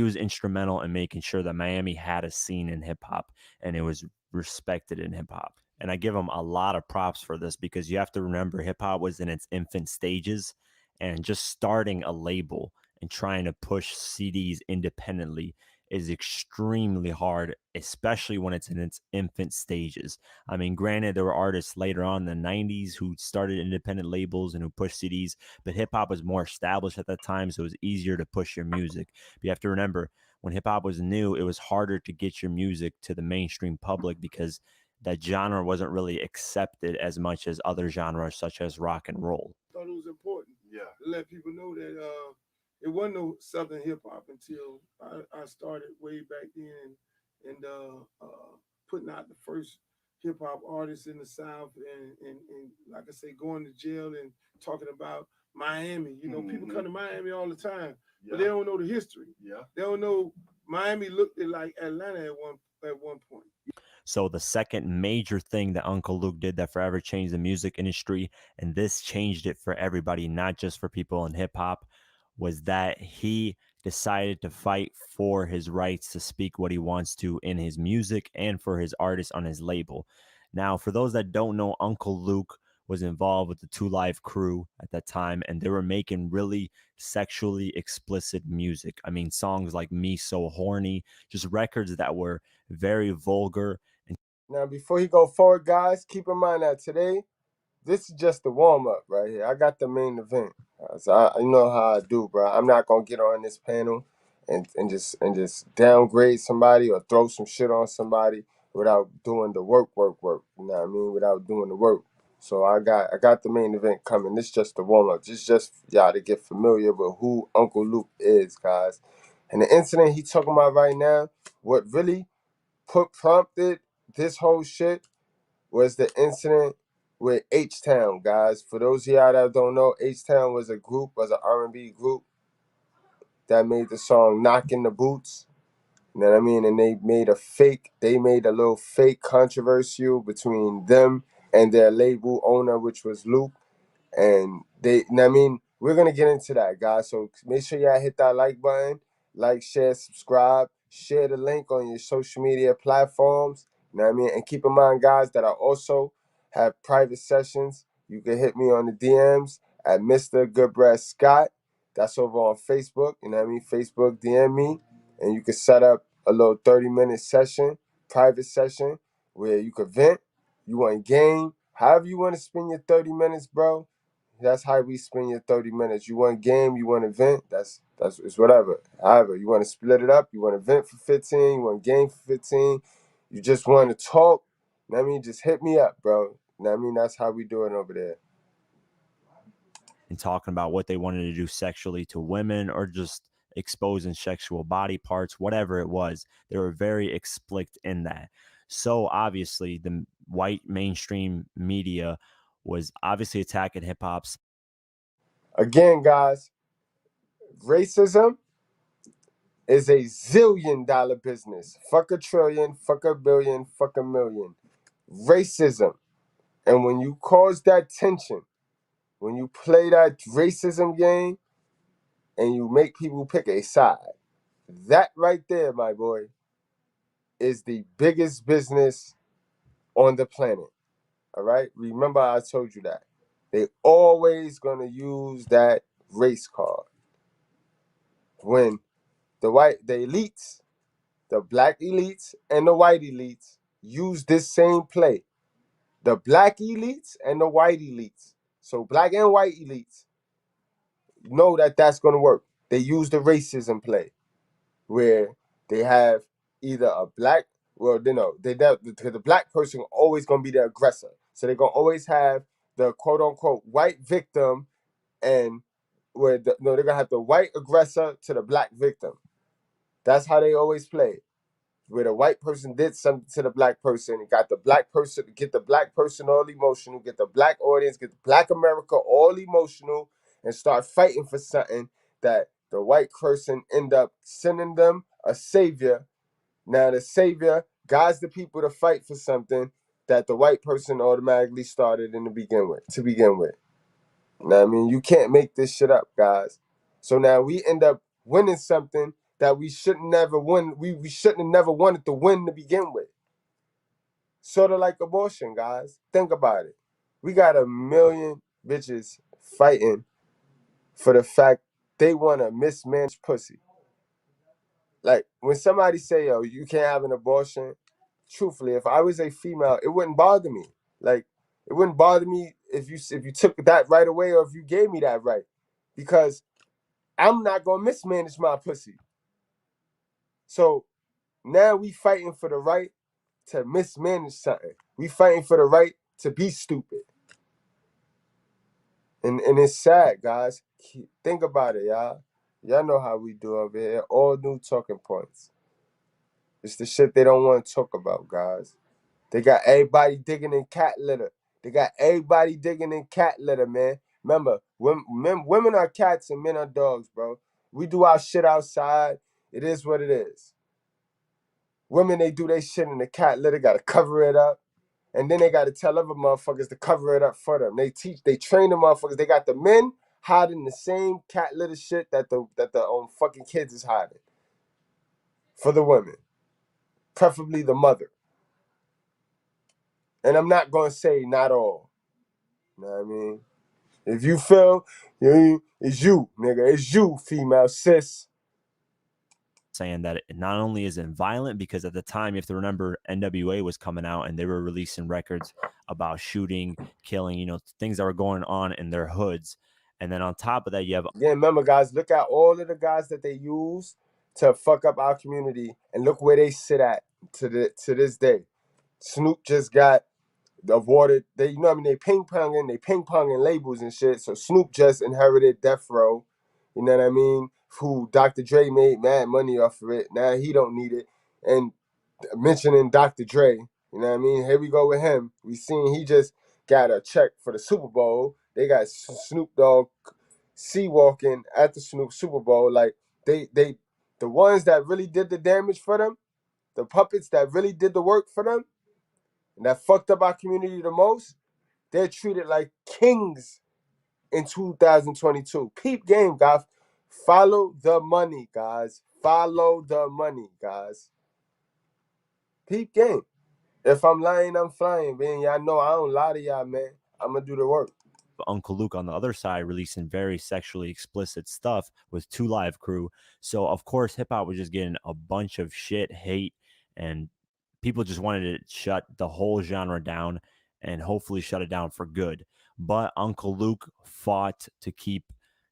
Speaker 7: was instrumental in making sure that Miami had a scene in hip hop and it was respected in hip hop. And I give him a lot of props for this, because you have to remember hip hop was in its infant stages, and just starting a label and trying to push CDs independently is extremely hard, especially when it's in its infant stages. I mean, granted, there were artists later on in the 90s who started independent labels and who pushed CDs, but hip hop was more established at that time, so it was easier to push your music. But you have to remember, when hip hop was new, it was harder to get your music to the mainstream public, because that genre wasn't really accepted as much as other genres such as rock and roll.
Speaker 8: I thought it was important, to let people know that it wasn't no Southern hip hop until I started way back then, and putting out the first hip hop artists in the South, and like I say, going to jail and talking about Miami. People come to Miami all the time, but they don't know the history. They don't know Miami looked like Atlanta at one point.
Speaker 7: So the second major thing that Uncle Luke did that forever changed the music industry, and this changed it for everybody, not just for people in hip hop, was that he decided to fight for his rights to speak what he wants to in his music and for his artists on his label. Now, for those that don't know, Uncle Luke was involved with the 2 Live crew at that time, and they were making really sexually explicit music. I mean, songs like Me So Horny, just records that were very vulgar. And
Speaker 1: Now, before he go forward, guys, keep in mind that today, this is just the warm up right here. I got the main event. So you know how I do, bro. I'm not gonna get on this panel and just downgrade somebody or throw some shit on somebody without doing the work. You know what I mean? Without doing the work. So I got the main event coming. This is just the warm up. Just y'all to get familiar with who Uncle Luke is, guys. And the incident he talking about right now, what really prompted this whole shit was the incident with H-Town, guys. For those of y'all that don't know, H-Town was an R&B group that made the song Knockin' the Boots. You know what I mean? And they made a little fake controversial between them and their label owner, which was Luke. And we're gonna get into that, guys. So make sure y'all hit that like button, like, share, subscribe, share the link on your social media platforms. You know what I mean? And keep in mind, guys, that I also have private sessions. You can hit me on the DMs at Mr.Goodbread Scott. That's over on Facebook. You know what I mean? Facebook DM me, and you can set up a little 30-minute session, private session, where you could vent. You want game, however you want to spend your 30 minutes, bro. That's how we spend your 30 minutes. You want game, you want event, that's it's whatever. However, you want to split it up, you want event for 15, you want game for 15, you just want to talk. You know what I mean? Just hit me up, bro. You know what I mean? That's how we doing over there.
Speaker 7: and talking about what they wanted to do sexually to women or just exposing sexual body parts, whatever it was. They were very explicit in that. So obviously, the white mainstream media was obviously attacking hip hop's.
Speaker 1: Again, guys, racism is a $1 zillion business. Fuck a trillion, fuck a billion, fuck a million. Racism. And when you cause that tension, when you play that racism game and you make people pick a side, that right there, my boy, is the biggest business on the planet. All right? Remember I told you that. They always going to use that race card. When the elites, the black elites and the white elites use this same play. The black elites and the white elites. So black and white elites know that that's going to work. They use the racism play where they have either a black, well, the black person always going to be the aggressor. So they're going to always have the quote unquote white victim, and they're going to have the white aggressor to the black victim. That's how they always play. Where the white person did something to the black person, and got the black person, get the black person all emotional, get the black audience, get the black America all emotional, and start fighting for something that the white person end up sending them a savior. Now the savior guides the people to fight for something that the white person automatically started to begin with. You know what I mean? You can't make this shit up, guys. So now we end up winning something that we shouldn't never win. We shouldn't have never wanted to win to begin with. Sort of like abortion, guys. Think about it. We got a million bitches fighting for the fact they want a mismanaged pussy. Like when somebody say, "Yo, you can't have an abortion," truthfully, if I was a female, it wouldn't bother me. Like it wouldn't bother me if you took that right away or if you gave me that right, because I'm not gonna mismanage my pussy. So now we fighting for the right to mismanage something. We fighting for the right to be stupid. And it's sad, guys. Think about it, y'all. Y'all know how we do over here. All new talking points. It's the shit they don't want to talk about, guys. They got everybody digging in cat litter. Man. Remember, women are cats and men are dogs, bro. We do our shit outside. It is what it is. Women, they do their shit in the cat litter, gotta cover it up. And then they gotta tell other motherfuckers to cover it up for them. They train the motherfuckers. They got the men hiding the same cat litter shit that the fucking kids is hiding. For the women. Preferably the mother. And I'm not gonna say not all. You know what I mean? If you feel, it's you, nigga. It's you, female cis.
Speaker 7: saying that it not only is it violent, because at the time, you have to remember, NWA was coming out and they were releasing records about shooting, killing, things that were going on in their hoods. And then on top of that, you have...
Speaker 1: Again, remember, guys, look at all of the guys that they use to fuck up our community, and look where they sit at to this day. Snoop just got awarded. They they ping ponging labels and shit. So Snoop just inherited Death Row. You know what I mean? Who Dr. Dre made mad money off of it. Now he don't need it. And mentioning Dr. Dre, you know what I mean? Here we go with him. We seen he just got a check for the Super Bowl. They got Snoop Dogg sea walking at the Snoop Super Bowl. Like they the ones that really did the damage for them, the puppets that really did the work for them, and that fucked up our community the most, they're treated like kings in 2022. Peep game, guys. Follow the money, guys. Follow the money, guys. Peep game. If I'm lying, I'm flying, man. Y'all know I don't lie to y'all, man. I'm gonna do the work.
Speaker 7: Uncle Luke on the other side releasing very sexually explicit stuff with 2 Live Crew. So of course hip hop was just getting a bunch of shit, hate, and people just wanted to shut the whole genre down and hopefully shut it down for good. But Uncle Luke fought to keep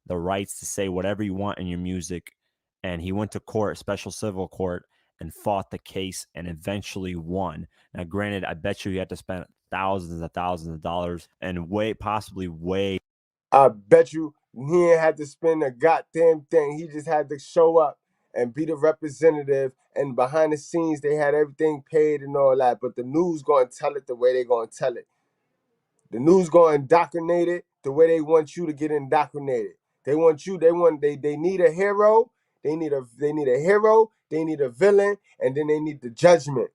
Speaker 7: the rights to say whatever you want in your music, and he went to court, special civil court, and fought the case and eventually won. Now, granted, I bet you he had to spend thousands of dollars and possibly way.
Speaker 1: I bet you he ain't had to spend a goddamn thing. He just had to show up and be the representative. And behind the scenes, they had everything paid and all that. But the news going to tell it the way they going to tell it. The news going to indoctrinate it the way they want you to get indoctrinated. They want you. They need a hero. They need a hero. They need a villain, and then they need the judgment.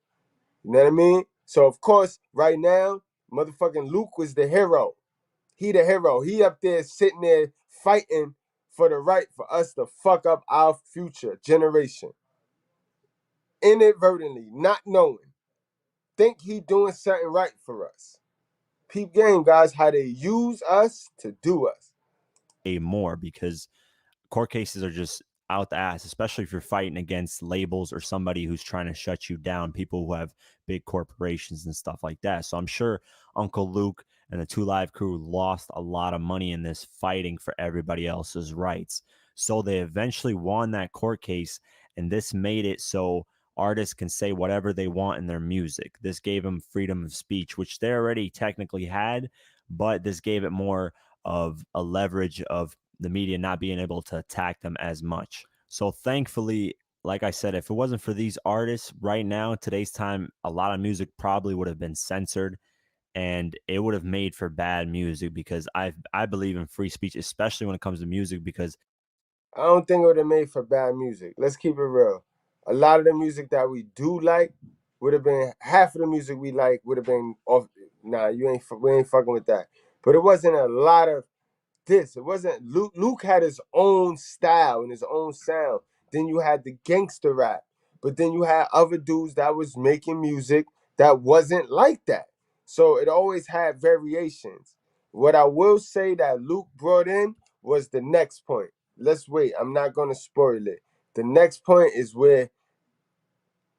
Speaker 1: You know what I mean? So of course, right now, motherfucking Luke was the hero. He the hero. He up there sitting there fighting for the right for us to fuck up our future generation. Inadvertently, not knowing. Think he doing something right for us. Peep game, guys, how they use us to do us.
Speaker 7: More, because court cases are just out the ass, especially if you're fighting against labels or somebody who's trying to shut you down, people who have big corporations and stuff like that. So I'm sure Uncle Luke and the 2 Live Crew lost a lot of money in this fighting for everybody else's rights. So they eventually won that court case, and this made it so artists can say whatever they want in their music. This gave them freedom of speech, which they already technically had, but this gave it more of a leverage of the media not being able to attack them as much. So thankfully, like I said, if it wasn't for these artists right now, today's time, a lot of music probably would have been censored, and it would have made for bad music, because I believe in free speech, especially when it comes to music, because
Speaker 1: I don't think it would have made for bad music. Let's keep it real. A lot of the music that we do like would have been, half of the music we like would have been off. Nah, we ain't fucking with that. But it wasn't a lot of this. It wasn't Luke. Luke had his own style and his own sound. Then you had the gangster rap. But then you had other dudes that was making music that wasn't like that. So it always had variations. What I will say that Luke brought in was the next point. Let's wait. I'm not going to spoil it. The next point is where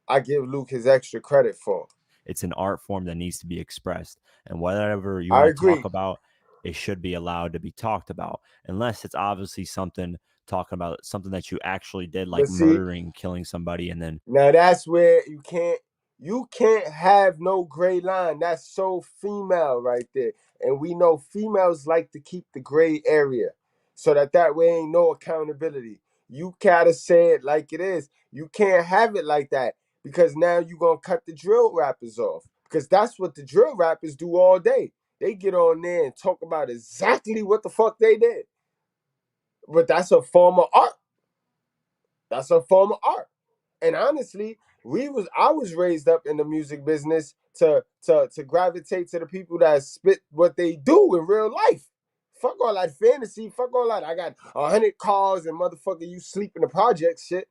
Speaker 1: I give Luke his extra credit for.
Speaker 7: it's an art form that needs to be expressed. And whatever you
Speaker 1: I
Speaker 7: want to
Speaker 1: agree.
Speaker 7: talk about, it should be allowed to be talked about, unless it's obviously something talking about something that you actually did, like
Speaker 1: But see,
Speaker 7: murdering, killing somebody, and then
Speaker 1: now that's where you can't have no gray line. That's so female right there. And we know females like to keep the gray area so that way ain't no accountability. You gotta say it like it is. You can't have it like that, because now you're gonna cut the drill rappers off. Because that's what the drill rappers do all day. They get on there and talk about exactly what the fuck they did. But that's a form of art. That's a form of art. And honestly, I was raised up in the music business to gravitate to the people that spit what they do in real life. Fuck all that fantasy. Fuck all that. I got 100 cars and motherfucker, you sleep in the project shit.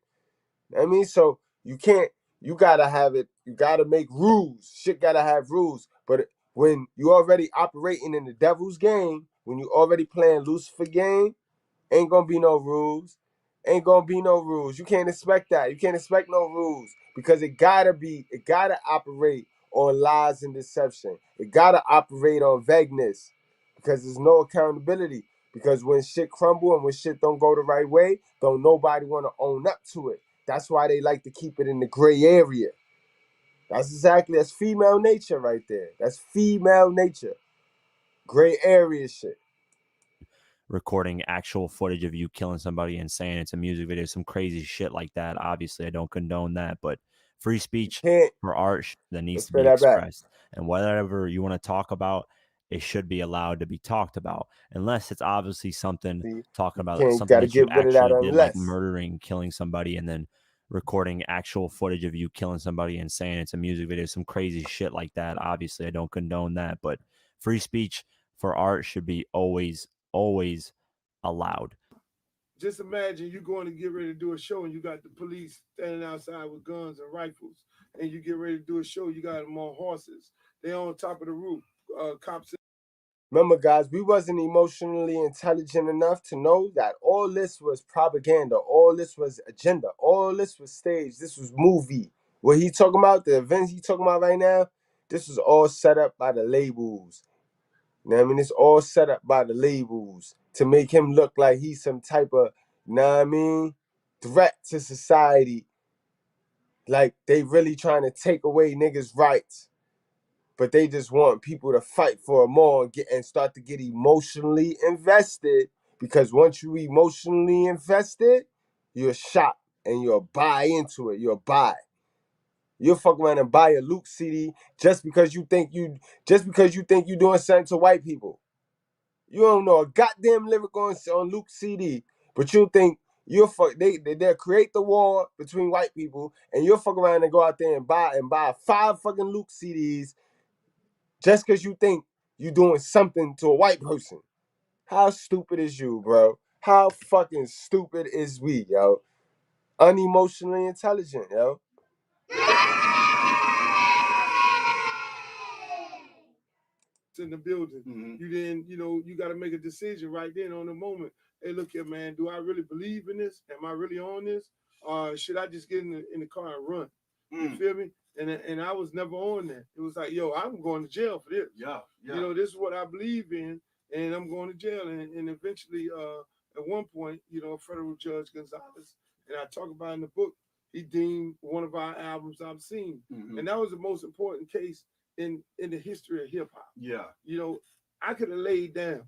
Speaker 1: I mean, so you can't. You gotta have it. You gotta make rules. Shit gotta have rules. But when you already operating in the devil's game, when you already playing Lucifer game, ain't gonna be no rules. Ain't gonna be no rules. You can't expect that. You can't expect no rules because it gotta operate on lies and deception. It gotta operate on vagueness because there's no accountability. Because when shit crumble and when shit don't go the right way, don't nobody want to own up to it. That's why they like to keep it in the gray area. That's female nature right there. That's female nature. Gray area shit.
Speaker 7: Recording actual footage of you killing somebody and saying it's a music video, some crazy shit like that. Obviously, I don't condone that, but free speech for art that needs to be expressed. And whatever you want to talk about, it should be allowed to be talked about, unless it's obviously something talking about something that you actually did, like murdering, killing somebody, and then recording actual footage of you killing somebody and saying it's a music video, some crazy shit like that. Obviously, I don't condone that, but free speech for art should be always allowed.
Speaker 8: Just imagine you going to get ready to do a show and you got the police standing outside with guns and rifles, and you get ready to do a show, you got them on horses. They on top of the roof. Cops.
Speaker 1: Remember, guys, we wasn't emotionally intelligent enough to know that all this was propaganda, all this was agenda, all this was staged, this was movie. What he talking about, the events he talking about right now, this was all set up by the labels. You know what I mean? It's all set up by the labels to make him look like he's some type of, you know what I mean, threat to society. Like they really trying to take away niggas' rights. But they just want people to fight for it more and start to get emotionally invested. Because once you emotionally invested, you're shot and you'll buy into it. You'll buy. You'll fuck around and buy a Luke CD just because you think you doing something to white people. You don't know a goddamn lyric on Luke CD, but you think they'll create the war between white people, and you'll fuck around and go out there and buy 5 fucking Luke CDs just because you think you doing something to a white person. How stupid is you, bro? How fucking stupid is we, yo? Unemotionally intelligent, yo.
Speaker 8: In the building, you then, you got to make a decision right then on the moment. Hey, look here, man, do I really believe in this? Am I really on this? Or should I just get in the car and run? You feel me? And I was never on that. It was like, yo, I'm going to jail for this. Yeah. This is what I believe in, and I'm going to jail. And eventually, at one point, a federal judge, Gonzalez, and I talk about in the book, he deemed one of our albums obscene. And that was the most important case in the history of hip hop. Yeah. I could have laid down.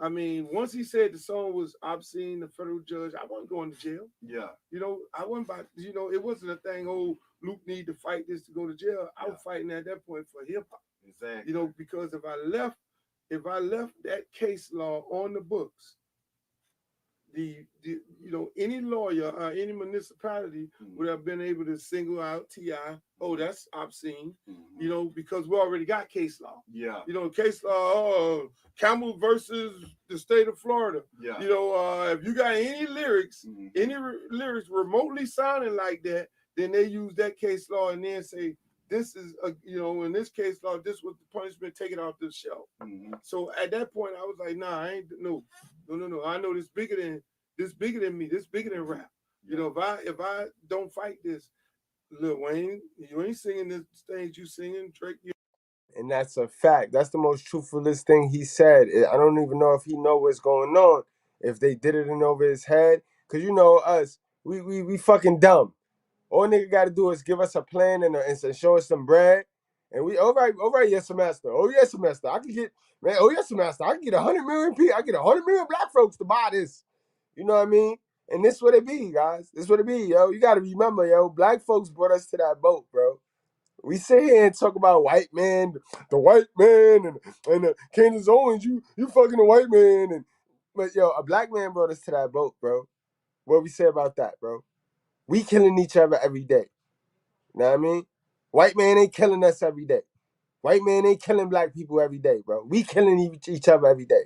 Speaker 8: I mean, once he said the song was obscene, the federal judge, I wasn't going to jail. Yeah. I wasn't about, it wasn't a thing, oh, Luke need to fight this to go to jail. I was fighting at that point for hip hop. Exactly. Because if I left that case law on the books, any lawyer or any municipality would have been able to single out T.I. Oh, that's obscene, because we already got case law. Yeah. Case law, Campbell versus the state of Florida. Yeah. If you got any lyrics, lyrics remotely sounding like that, then they use that case law and then say, this is, in this case law, this was the punishment, take it off the shelf. So at that point, I was like, nah, I ain't, no. I know this bigger than me. This bigger than rap. If I don't fight this, Lil Wayne, you ain't singing the things you singing, Drake.
Speaker 1: And that's a fact. That's the most truthfulest thing he said. I don't even know if he know what's going on, if they did it in over his head. Cause us, we fucking dumb. All nigga got to do is give us a plan and show us some bread. And we, all right, yes, master. Oh, yes, master. I can get, man, oh, yes, master. I can get 100 million people. I get 100 million black folks to buy this. You know what I mean? And this what it be, guys. This what it be, yo. You got to remember, yo, black folks brought us to that boat, bro. We sit here and talk about white man, the white man, and Candace Owens, you fucking a white man. But, yo, a black man brought us to that boat, bro. What we say about that, bro? We killing each other every day. You know what I mean? White man ain't killing us every day. White man ain't killing black people every day, bro. We killing each other every day.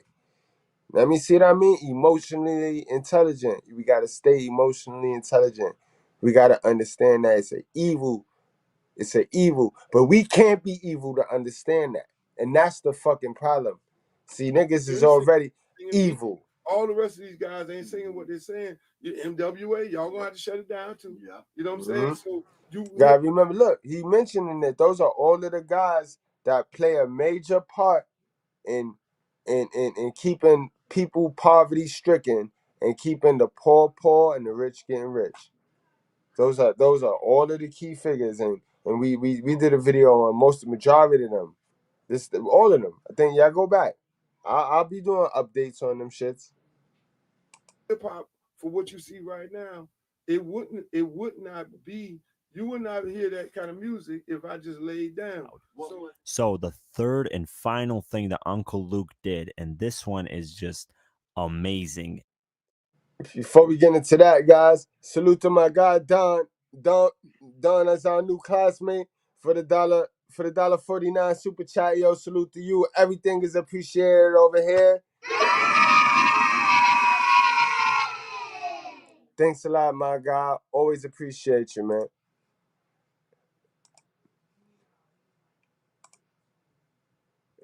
Speaker 1: Let me see what I mean? Emotionally intelligent. We gotta stay emotionally intelligent. We gotta understand that it's an evil. It's an evil. But we can't be evil to understand that. And that's the fucking problem. See, niggas is already evil.
Speaker 8: All the rest of these guys ain't singing what they're saying. MWA, y'all gonna have to shut it down too. Yeah. You know what I'm saying? So you
Speaker 1: gotta remember, look, he mentioning that those are all of the guys that play a major part in keeping people poverty stricken and keeping the poor and the rich getting rich. Those are all of the key figures, and we did a video on most majority of them. All of them. I think y'all go back. I'll be doing updates on them shits.
Speaker 8: Hip hop for what you see right now, it would not be. You would not hear that kind of music if I just laid down.
Speaker 7: So the third and final thing that Uncle Luke did, and this one is just amazing.
Speaker 1: Before we get into that, guys, salute to my guy Don. Don as our new classmate for the $1.49 super chat. Yo, salute to you. Everything is appreciated over here. Thanks a lot, my guy. Always appreciate you, man.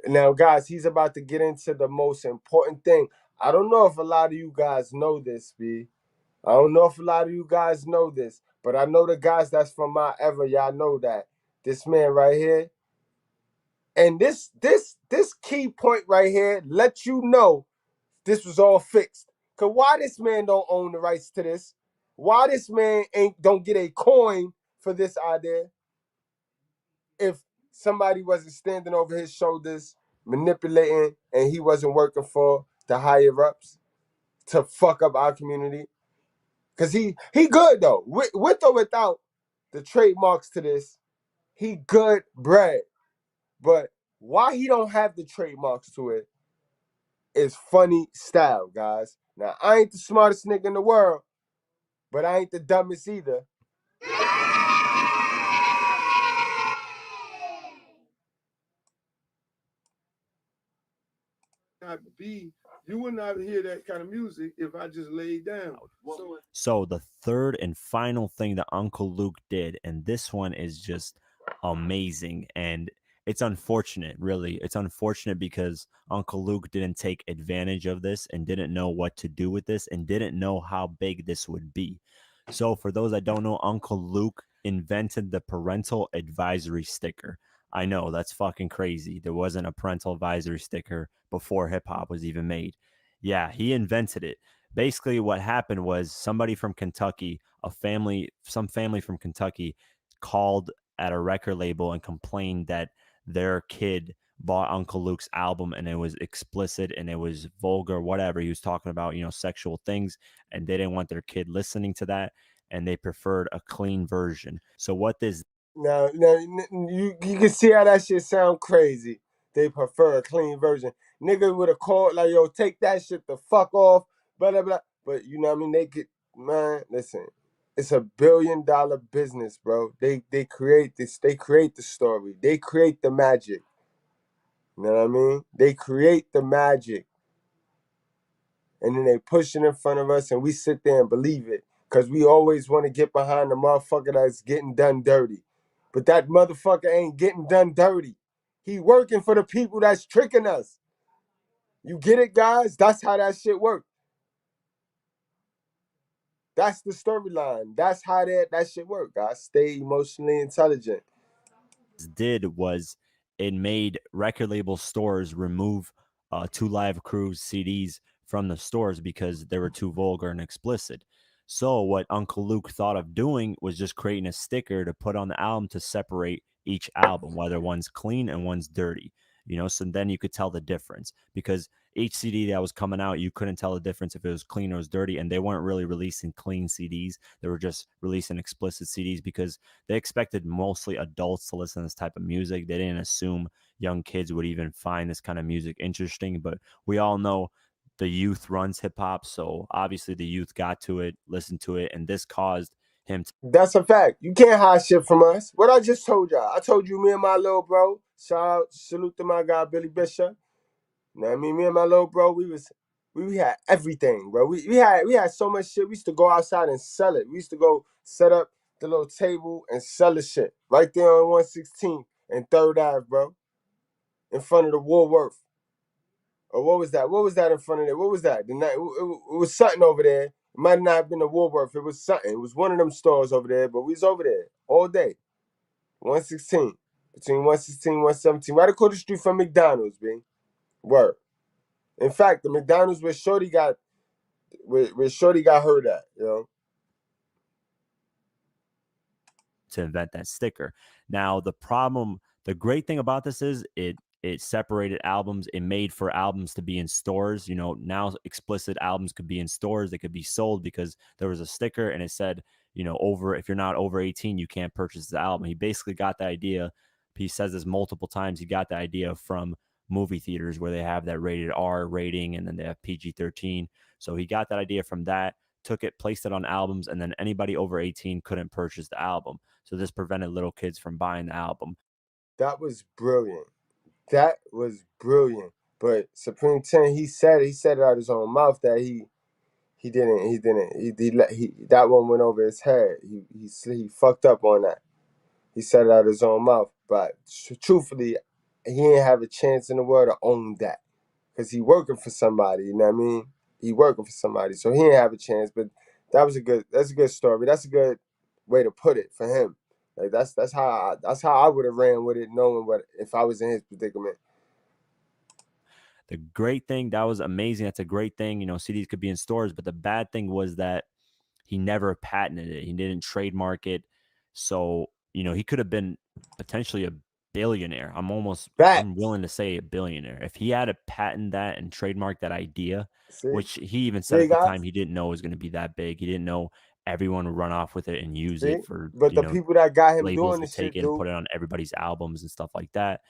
Speaker 1: Now, guys, he's about to get into the most important thing. I don't know if a lot of you guys know this, B. I don't know if a lot of you guys know this, but I know the guys that's from my ever, y'all know that. This man right here. And this key point right here let you know this was all fixed. Cause why this man don't own the rights to this? Why this man don't get a coin for this idea? If somebody wasn't standing over his shoulders, manipulating, and he wasn't working for the higher ups to fuck up our community. Cause he good though. With or without the trademarks to this, he good bread. But why he don't have the trademarks to it is funny style, guys. Now, I ain't the smartest nigga in the world, but I ain't the dumbest either.
Speaker 8: You would not hear that kind of music if I just laid down.
Speaker 7: So the third and final thing that Uncle Luke did, and this one is just amazing, and it's unfortunate, really. It's unfortunate because Uncle Luke didn't take advantage of this and didn't know what to do with this and didn't know how big this would be. So for those that don't know, Uncle Luke invented the parental advisory sticker. I know, that's fucking crazy. There wasn't a parental advisory sticker before hip hop was even made. Yeah, he invented it. Basically, what happened was somebody from Kentucky, some family from Kentucky called at a record label and complained that their kid bought Uncle Luke's album and it was explicit and it was vulgar, whatever. He was talking about, sexual things, and they didn't want their kid listening to that, and they preferred a clean version. So what this
Speaker 1: Now you can see how that shit sound crazy. They prefer a clean version. Nigga would have called like, yo, take that shit the fuck off, blah blah blah. But you know what I mean? They get, man, listen. It's $1 billion business, bro. They create this. They create the story. They create the magic. You know what I mean? They create the magic. And then they push it in front of us and we sit there and believe it. Because we always want to get behind the motherfucker that's getting done dirty. But that motherfucker ain't getting done dirty. He working for the people that's tricking us. You get it, guys? That's how that shit works. That's the storyline. That's how that shit work, guys. Stay emotionally intelligent.
Speaker 7: did was it made record label stores remove 2 Live Crews CDs from the stores because they were too vulgar and explicit. So what Uncle Luke thought of doing was just creating a sticker to put on the album to separate each album, whether one's clean and one's dirty. So then you could tell the difference, because each CD that was coming out, you couldn't tell the difference if it was clean or was dirty, and they weren't really releasing clean CDs. They were just releasing explicit CDs because they expected mostly adults to listen to this type of music. They didn't assume young kids would even find this kind of music interesting, but we all know the youth runs hip hop, so obviously the youth got to it, listened to it, and this caused him.
Speaker 1: That's a fact. You can't hide shit from us. What I just told y'all. I told you me and my little bro. Shout out, salute to my guy Billy Bishop. You know what I mean? Me and my little bro, we had everything, bro. We had so much shit. We used to go outside and sell it. We used to go set up the little table and sell the shit right there on 116th and 3rd Ave, bro, in front of the Woolworth. Or what was that? What was that in front of there? What was that? It was something over there. It might not have been the Woolworth. It was something. It was one of them stores over there, but we was over there all day. 116. Between 116 and 117. Right across the street from McDonald's, B. Word. In fact, the McDonald's where Shorty got hurt at, you know.
Speaker 7: To invent that sticker. Now, the great thing about this is it separated albums. It made for albums to be in stores. You know, now explicit albums could be in stores. They could be sold because there was a sticker and it said, you know, if you're not over 18, you can't purchase the album. He basically got the idea. He says this multiple times. He got the idea from movie theaters where they have that rated R rating and then they have PG-13. So he got that idea from that, took it, placed it on albums, and then anybody over 18 couldn't purchase the album. So this prevented little kids from buying the album.
Speaker 1: That was brilliant. That was brilliant. But Supreme 10, he said it out of his own mouth that he that one went over his head. He fucked up on that. He said it out of his own mouth. But truthfully, he didn't have a chance in the world to own that. Because he working for somebody, you know what I mean? He working for somebody. So he didn't have a chance. But that's a good story. That's a good way to put it for him. Like that's how I would have ran with it, knowing what if I was in his predicament.
Speaker 7: The great thing, that was amazing. That's a great thing. You know, CDs could be in stores, but the bad thing was that he never patented it. He didn't trademark it. So, you know, he could have been potentially a billionaire. I'm willing to say a billionaire. If he had to patent that and trademark that idea, which he even said at the time he didn't know it was going to be that big. He didn't know everyone would run off with it and use it for,
Speaker 1: but the people that got him
Speaker 7: labels
Speaker 1: doing
Speaker 7: to
Speaker 1: this
Speaker 7: take
Speaker 1: shit,
Speaker 7: it and put it on everybody's albums and stuff like that.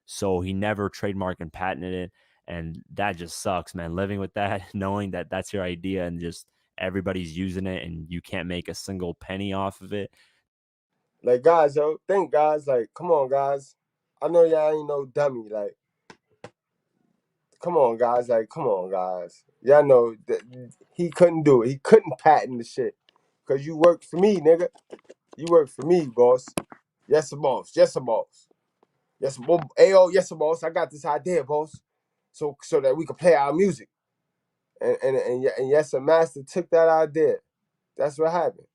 Speaker 7: So he never trademarked and patented it. And that just sucks, man. Living with that, knowing that that's your idea and just everybody's using it and you can't make a single penny off of it.
Speaker 1: Like, guys, think, guys. Like, come on, guys. I know y'all ain't no dummy. Like, come on, guys. Like, come on, guys. Y'all know that he couldn't do it. He couldn't patent the shit. Because you work for me, nigga. You work for me, boss. Yes, boss. Yes, boss. Yes, boss. Ayo, yes, boss. I got this idea, boss. So that we could play our music. And yes, a master took that idea. That's what happened.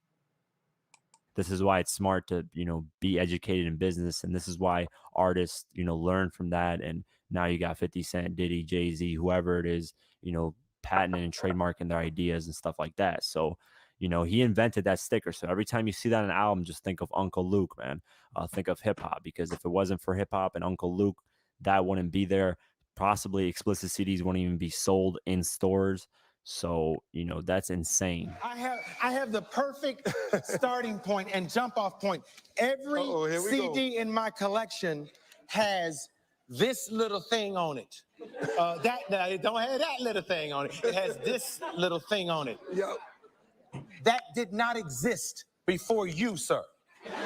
Speaker 7: This is why it's smart to, you know, be educated in business. And this is why artists, you know, learn from that. And now you got 50 Cent, Diddy, Jay-Z, whoever it is, you know, patenting and trademarking their ideas and stuff like that. So, you know, he invented that sticker. So every time you see that on an album, just think of Uncle Luke, man. Think of hip hop, because if it wasn't for hip hop and Uncle Luke, that wouldn't be there. Possibly explicit CDs wouldn't even be sold in stores. So, you know, that's insane.
Speaker 10: I have the perfect starting point and jump off point. Every CD in my collection has this little thing on it. It don't have that little thing on it. It has this little thing on it.
Speaker 8: Yep.
Speaker 10: That did not exist before you, sir.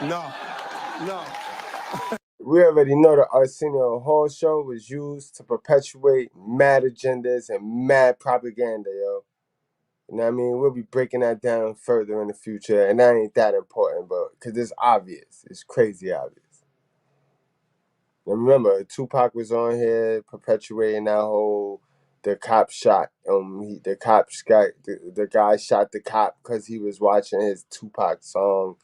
Speaker 8: No.
Speaker 1: We already know the Arsenio Hall show was used to perpetuate mad agendas and mad propaganda, yo. You know what I mean? We'll be breaking that down further in the future, and that ain't that important, but because it's obvious. It's crazy obvious. And remember, Tupac was on here perpetuating that whole the cop shot. The guy shot the cop because he was watching his Tupac song.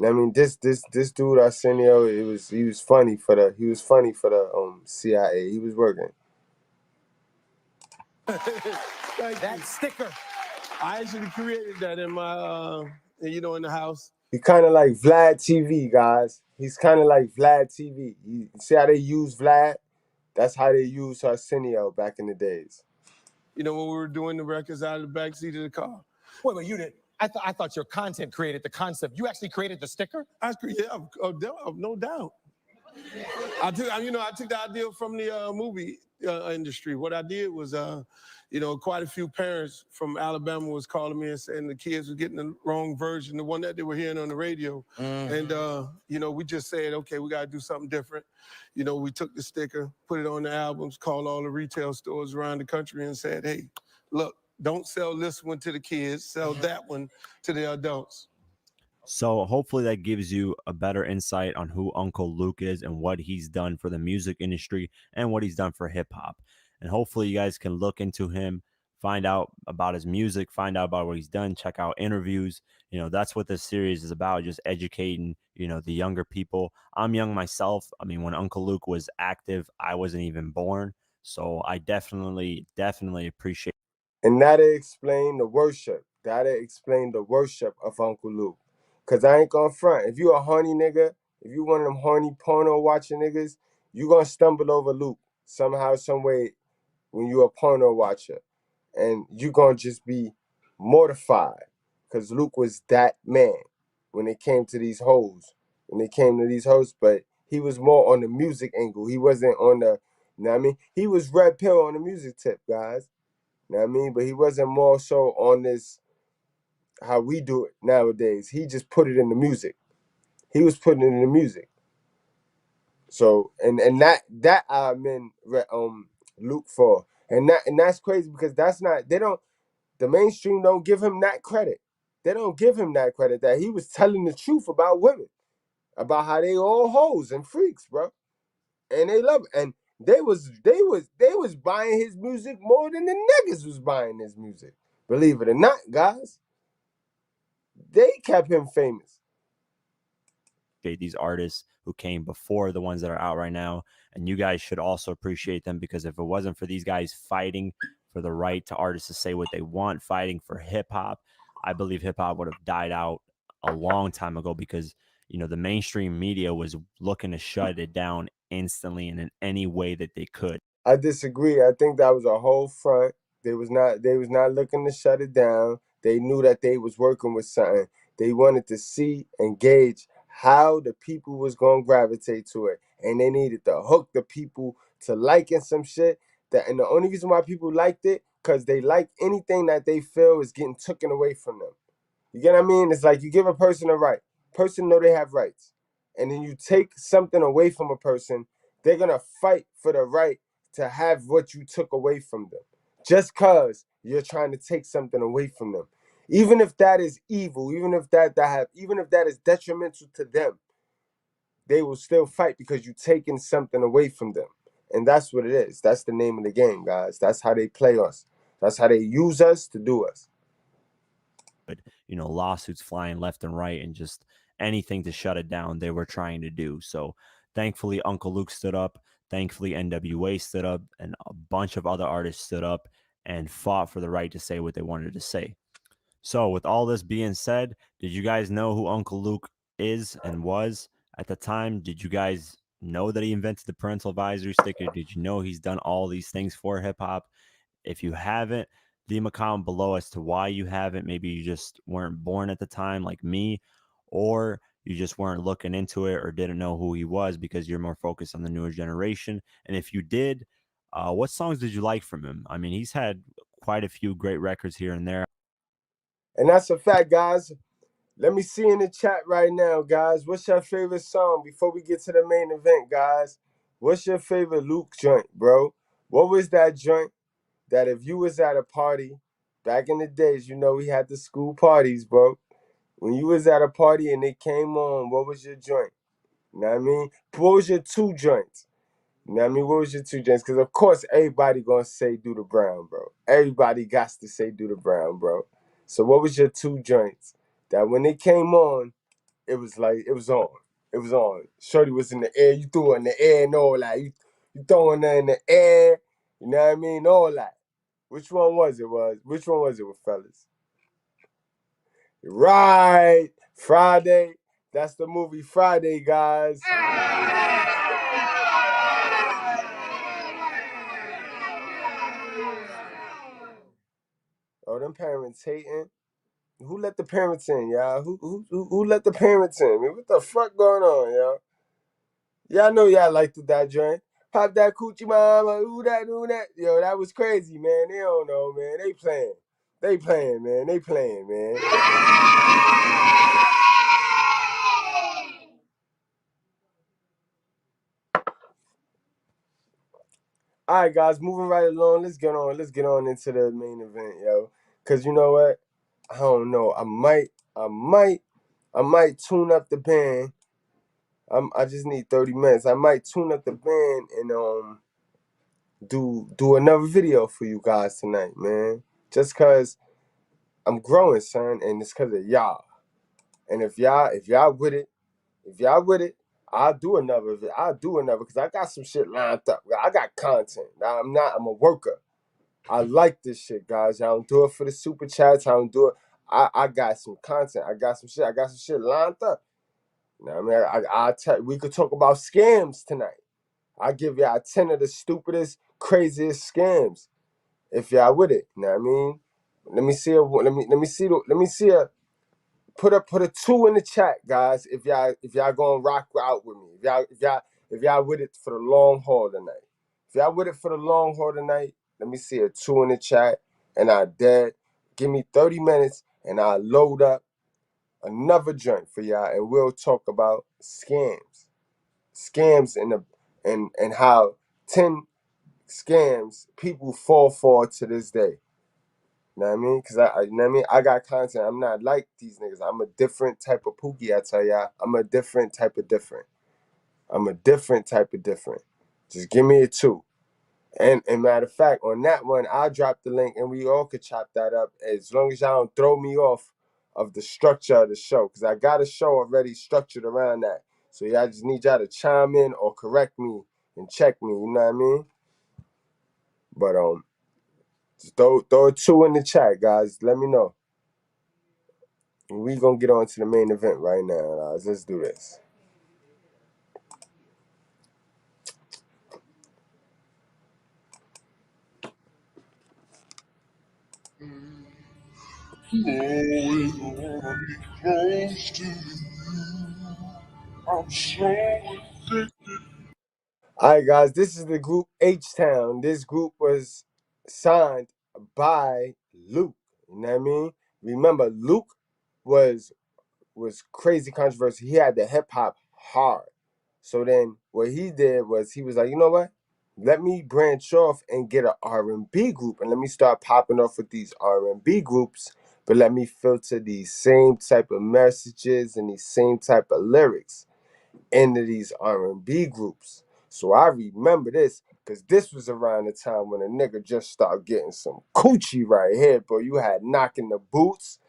Speaker 1: I mean, this dude Arsenio, he was funny for the CIA. He was working.
Speaker 10: That sticker.
Speaker 8: I actually created that in my in the house.
Speaker 1: He kind of like Vlad TV, guys. He's kind of like Vlad TV. You see how they use Vlad? That's how they used Arsenio back in the days.
Speaker 8: You know, when we were doing the records out of the backseat of the car.
Speaker 10: Wait, you didn't. I thought your content created the concept. You actually created the sticker?
Speaker 8: No doubt. I took the idea from the movie. industry. What I did was, quite a few parents from Alabama was calling me and saying the kids were getting the wrong version, the one that they were hearing on the radio. And, we just said, okay, we got to do something different. We took the sticker, put it on the albums, called all the retail stores around the country and said, hey, look, don't sell this one to the kids, sell that one to the adults.
Speaker 7: So hopefully that gives you a better insight on who Uncle Luke is and what he's done for the music industry and what he's done for hip hop. And hopefully you guys can look into him, find out about his music, find out about what he's done, check out interviews. That's what this series is about, just educating, the younger people. I'm young myself. I mean, when Uncle Luke was active, I wasn't even born. So I definitely appreciate.
Speaker 1: And that'll explain the worship. That'll explain the worship of Uncle Luke. Cause I ain't gonna front. If you a horny nigga, if you one of them horny porno watching niggas, you gonna stumble over Luke somehow, some way when you a porno watcher. And you gonna just be mortified. Cause Luke was that man when it came to these hoes. But he was more on the music angle. He wasn't on the, you know what I mean? He was red pill on the music tip, guys. You know what I mean? But he wasn't more so on this, how we do it nowadays. He just put it in the music. He was putting it in the music. So and that I'm in Luke for. And that's crazy because that's not, the mainstream don't give him that credit. They don't give him that credit that he was telling the truth about women, about how they all hoes and freaks, bro. And they love it. And they was buying his music more than the niggas was buying his music. Believe it or not, guys. They kept him famous.
Speaker 7: These artists who came before the ones that are out right now, and you guys should also appreciate them, because if it wasn't for these guys fighting for the right to artists to say what they want, fighting for hip hop, I believe hip hop would have died out a long time ago, because the mainstream media was looking to shut it down instantly and in any way that they could.
Speaker 1: I disagree. I think that was a whole front. They was not looking to shut it down. They knew that they was working with something. They wanted to see and gauge how the people was gonna gravitate to it. And they needed to hook the people to liking some shit. And the only reason why people liked it, because they like anything that they feel is getting taken away from them. You get what I mean? It's like you give a person a right. Person know they have rights. And then you take something away from a person, they're gonna fight for the right to have what you took away from them. Just cause you're trying to take something away from them. Even if that is evil, even if that is detrimental to them, they will still fight because you're taking something away from them. And that's what it is. That's the name of the game, guys. That's how they play us. That's how they use us to do us.
Speaker 7: Lawsuits flying left and right, and just anything to shut it down they were trying to do. So thankfully Uncle Luke stood up, thankfully NWA stood up, and a bunch of other artists stood up and fought for the right to say what they wanted to say. So with all this being said, did you guys know who Uncle Luke is and was at the time? Did you guys know that he invented the parental advisory sticker? Did you know he's done all these things for hip hop? If you haven't, leave a comment below as to why you haven't. Maybe you just weren't born at the time like me, or you just weren't looking into it or didn't know who he was because you're more focused on the newer generation. And if you did, what songs did you like from him? I mean, he's had quite a few great records here and there.
Speaker 1: And that's a fact, guys. Let me see in the chat right now, guys. What's your favorite song before we get to the main event, guys? What's your favorite Luke joint, bro? What was that joint that if you was at a party back in the days, we had the school parties, bro. When you was at a party and it came on, what was your joint? You know what I mean? What was your two joints? You know what I mean? What was your two joints? Because, of course, everybody going to say Do the Brown, bro. Everybody got to say Do the Brown, bro. So what was your two joints that when it came on, it was like, it was on. It was on. Shorty was in the air. You threw it in the air and all that. You throwing her in the air. You know what I mean? All that. Which one was it? Which one was it with fellas? Right. Friday. That's the movie Friday, guys. Oh, them parents hating. Who let the parents in, y'all? Who let the parents in? I mean, what the fuck going on, y'all? Y'all know y'all liked that joint. Pop that coochie mama, who that, who that. Yo, that was crazy, man. They don't know, man. They playing. They playing, man. They playing, man. All right, guys, moving right along. Let's get on into the main event, yo. Cause you know what? I don't know. I might tune up the band. I just need 30 minutes. I might tune up the band and do another video for you guys tonight, man. Just cause I'm growing, son, and it's cause of y'all. And if y'all with it, I'll do another. Cause I got some shit lined up. I got content. Now I'm a worker. I like this shit, guys. I don't do it for the super chats. I don't do it. I got some content. I got some shit lined up. You know what I mean? We could talk about scams tonight. I give y'all 10 of the stupidest, craziest scams. If y'all with it, you know what I mean? Let me see a put a 2 in the chat, guys. If y'all gonna rock out with me. If y'all with it for the long haul tonight. If y'all with it for the long haul tonight, let me see a 2 in the chat. And I dead. Give me 30 minutes and I'll load up another joint for y'all and we'll talk about scams. Scams and how 10 scams people fall for to this day. You know what I mean? Because you know what I mean? I got content. I'm not like these niggas. I'm a different type of Pookie, I tell y'all. I'm a different type of different. I'm a different type of different. Just give me a 2. And matter of fact, on that one, I'll drop the link and we all could chop that up as long as y'all don't throw me off of the structure of the show. Because I got a show already structured around that. So y'all just need y'all to chime in or correct me and check me. You know what I mean? But just throw a 2 in the chat, guys. Let me know. We gonna get on to the main event right now, guys. Let's do this. Alright, guys, this is the group H-Town. This group was signed by Luke. You know what I mean? Remember, Luke was crazy controversial. He had the hip hop hard. So then what he did was he was like, you know what? Let me branch off and get an R&B group and let me start popping off with these R&B groups, but let me filter these same type of messages and these same type of lyrics into these R&B groups. So I remember this because this was around the time when a nigga just started getting some coochie right here, bro. You had Knocking the Boots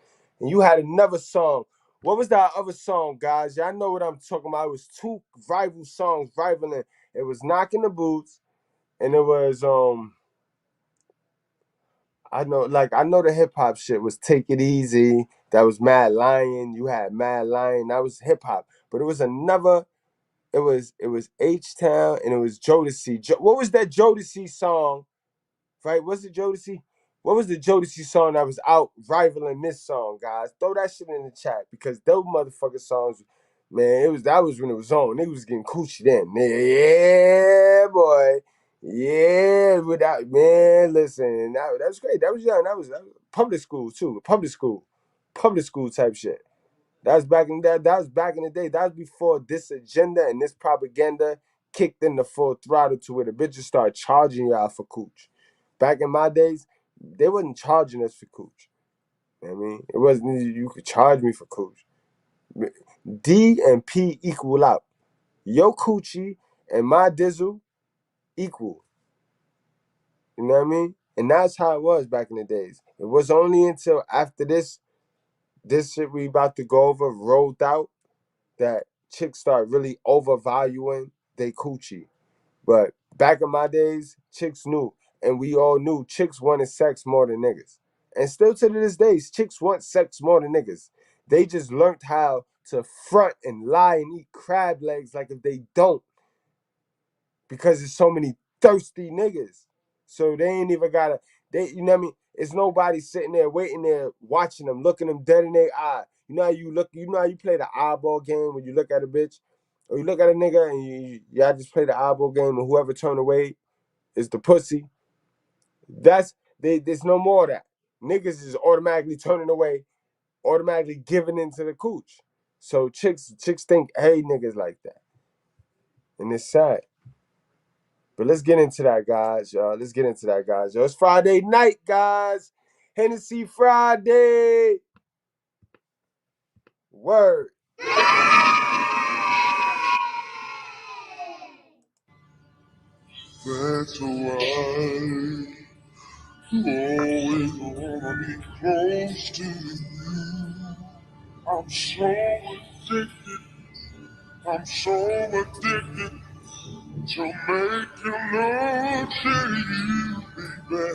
Speaker 1: and you had another song. What was that other song, guys? Y'all know what I'm talking about. It was 2 rival songs rivaling. It was Knocking the Boots and it was I know the hip hop shit was Take It Easy. That was Mad Lion. You had Mad Lion. That was hip hop. But it was another. It was H-Town and it was Jodeci. What was that Jodeci song? Right? Was it Jodeci? What was the Jodeci song that was out rivaling this song, guys? Throw that shit in the chat because those motherfucking songs, man, that was when it was on. Niggas was getting coochie then. Yeah, boy. Yeah, without man, listen, that was great. That was young. That was public school too. Public school type shit. That was back in the day. That was before this agenda and this propaganda kicked in the full throttle to where the bitches started charging y'all for cooch. Back in my days, they wasn't charging us for cooch. You know what I mean? It wasn't you could charge me for cooch. D and P equal out. Your coochie and my dizzle equal. You know what I mean? And that's how it was back in the days. It was only until after this shit we about to go over rolled out that chicks start really overvaluing they coochie. But back in my days, chicks knew, and we all knew chicks wanted sex more than niggas. And still to this day, chicks want sex more than niggas. They just learned how to front and lie and eat crab legs like if they don't. Because there's so many thirsty niggas. So they ain't even gotta, you know what I mean? It's nobody sitting there waiting there watching them, looking them dead in their eye. You know how you play the eyeball game when you look at a bitch Or you look at a nigga and y'all just play the eyeball game, and whoever turn away is the pussy. There's no more of that. Niggas is automatically turning away, automatically giving into the cooch. So chicks think, hey, niggas like that. And it's sad. But let's get into that, guys, y'all. Let's get into that, guys. Yo, it's Friday night, guys. Hennessy Friday. Word.
Speaker 11: That's why always wanna be close to you. I'm so addicted. I'm so addicted to making love to you, baby.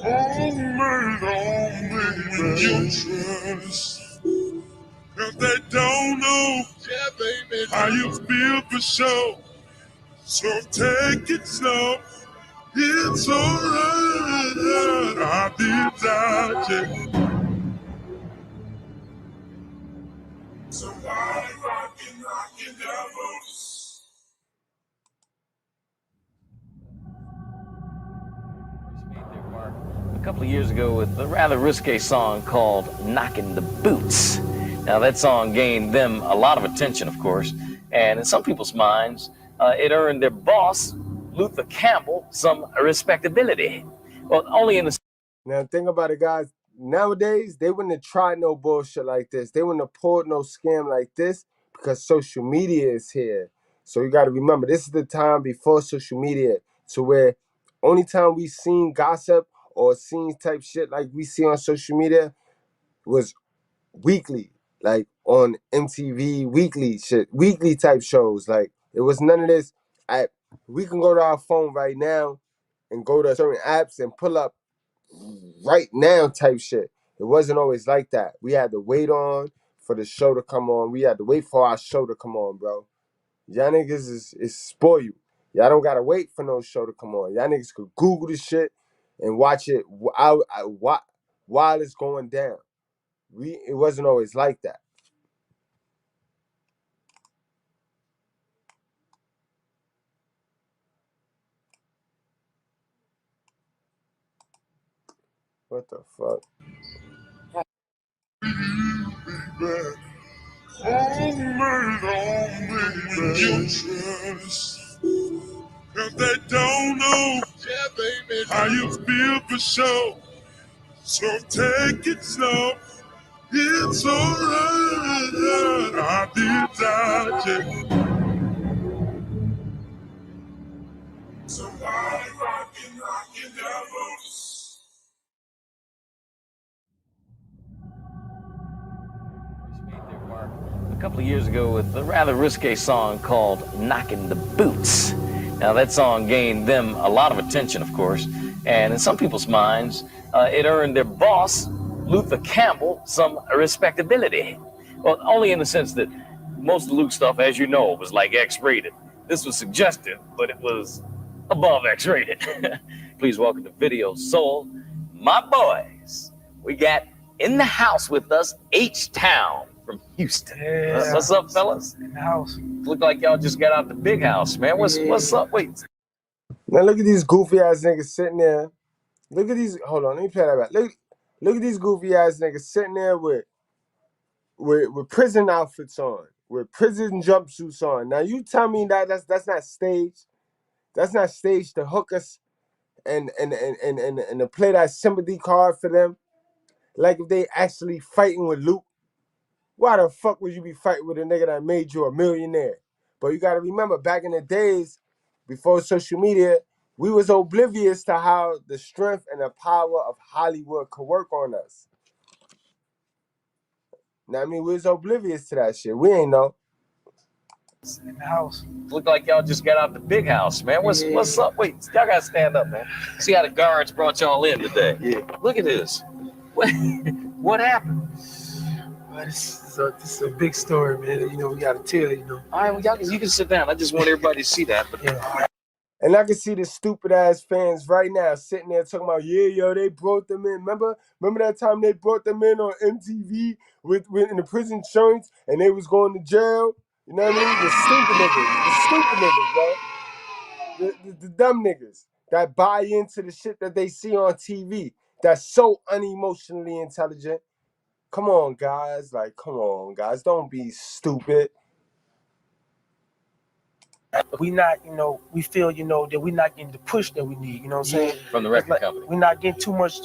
Speaker 11: All night long, baby. You trust. Cause they don't know, yeah, baby, how you feel for sure. So take it slow. It's alright. I did that. Somebody rockin' devils.
Speaker 12: A couple of years ago with a rather risque song called Knockin' the Boots. Now that song gained them a lot of attention, of course, and in some people's minds, it earned their boss, Luther Campbell, some respectability. Well, only in the...
Speaker 1: Now, think about it, guys. Nowadays, they wouldn't have tried no bullshit like this. They wouldn't have pulled no scam like this because social media is here. So you got to remember, this is the time before social media, to where only time we seen gossip or seen type shit like we see on social media was weekly, like on MTV, weekly shit, weekly type shows. Like, it was none of this. We can go to our phone right now and go to certain apps and pull up right now type shit. It wasn't always like that. We had to wait on for the show to come on. We had to wait for our show to come on, bro. Y'all niggas is spoil you. Y'all don't gotta wait for no show to come on. Y'all niggas could Google the shit and watch it while it's going down. It wasn't always like that. What the fuck?
Speaker 11: All night long, baby. You trust. Cause they don't know, yeah, baby, how you feel for sure. So take it slow. It's alright. I did that, yeah. Somebody rockin' devils.
Speaker 12: A couple of years ago with a rather risque song called Knockin' the Boots. Now that song gained them a lot of attention, of course, and in some people's minds, it earned their boss, Luther Campbell, some respectability. Well, only in the sense that most of Luke's stuff, as you know, was like X-rated. This was suggestive, but it was above X-rated. Please welcome to Video Soul, my boys. We got in the house with us, H-Town from Houston.
Speaker 13: Yeah.
Speaker 12: What's up, fellas?
Speaker 13: In the house.
Speaker 12: Look like y'all just got out the big house, man. What's up? Wait.
Speaker 1: Now look at these goofy ass niggas sitting there. Look at these. Hold on, let me play that back. Look at these goofy ass niggas sitting there with prison outfits on, with prison jumpsuits on. Now you tell me that's not staged. That's not staged to hook us and to play that sympathy card for them. Like if they actually fighting with Luke. Why the fuck would you be fighting with a nigga that made you a millionaire? But you gotta remember, back in the days, before social media, we was oblivious to how the strength and the power of Hollywood could work on us. Now, I mean, we was oblivious to that shit. We ain't know.
Speaker 13: In the house.
Speaker 12: Look like y'all just got out the big house, man. What's up? Wait, y'all gotta stand up, man. See how the guards brought y'all in today.
Speaker 13: Yeah.
Speaker 12: Look at this. What happened?
Speaker 13: Well, this is a big story, man. You know, we gotta tell, you know.
Speaker 12: All right, well, you can sit down. I just want everybody to see that. But
Speaker 13: yeah.
Speaker 1: And I can see the stupid ass fans right now sitting there talking about, yeah, yo, they brought them in. Remember that time they brought them in on MTV with in the prison insurance and they was going to jail? You know what I mean? The stupid niggas, bro. The dumb niggas that buy into the shit that they see on TV. That's so unemotionally intelligent. Come on, guys. Like, come on, guys. Don't be stupid.
Speaker 13: We not, we feel, that we're not getting the push that we need, you know what I'm saying?
Speaker 12: From the record company.
Speaker 13: We're not getting too much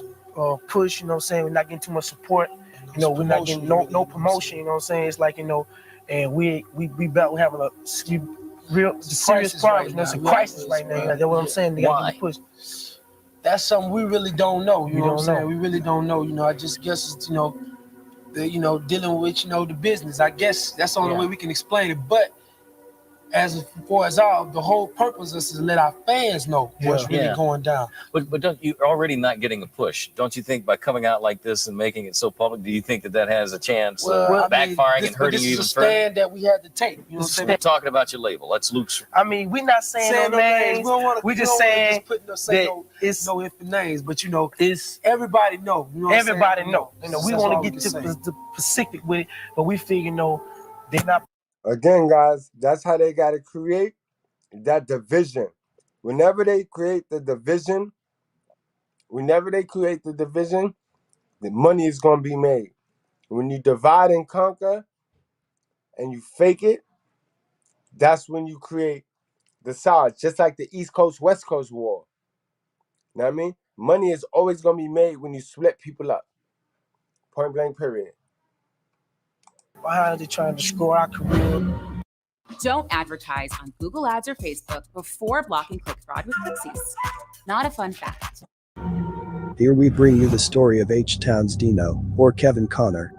Speaker 13: push, you know what I'm saying? We're not getting too much support. We're not getting no promotion, you know what I'm saying? It's like, and we having a real serious problems. It's a crisis right now. That's what I'm saying. They gotta get the push.
Speaker 14: That's something we really don't know. You know what I'm saying? We really don't know. I just guess it's, dealing with, the business. I guess that's the only way we can explain it. But as far as the whole purpose is to let our fans know what's really going down.
Speaker 12: But don't you're already not getting a push? Don't you think by coming out like this and making it so public, do you think that has a chance of backfiring and hurting you even further?
Speaker 14: This is a stand that we had to take. You know what I'm saying?
Speaker 12: We're talking about your label. Let's Luke's.
Speaker 13: I mean, we're not saying no names.
Speaker 14: We
Speaker 13: just saying
Speaker 14: that it's no infant names, but it's everybody know. You know what
Speaker 13: everybody
Speaker 14: I'm
Speaker 13: know. We want to get to the specific with it, but we figure they're not.
Speaker 1: Again, guys, that's how they got to create that division. Whenever they create the division, the money is going to be made. When you divide and conquer and you fake it, that's when you create the sides, just like the East Coast, West Coast war. You know what I mean? Money is always going to be made when you split people up. Point blank, period.
Speaker 13: Why are they trying to score our career?
Speaker 15: Don't advertise on Google Ads or Facebook before blocking click fraud with Pixies. Not a fun fact.
Speaker 16: Here we bring you the story of H-Town's Dino, or Kevin Connor.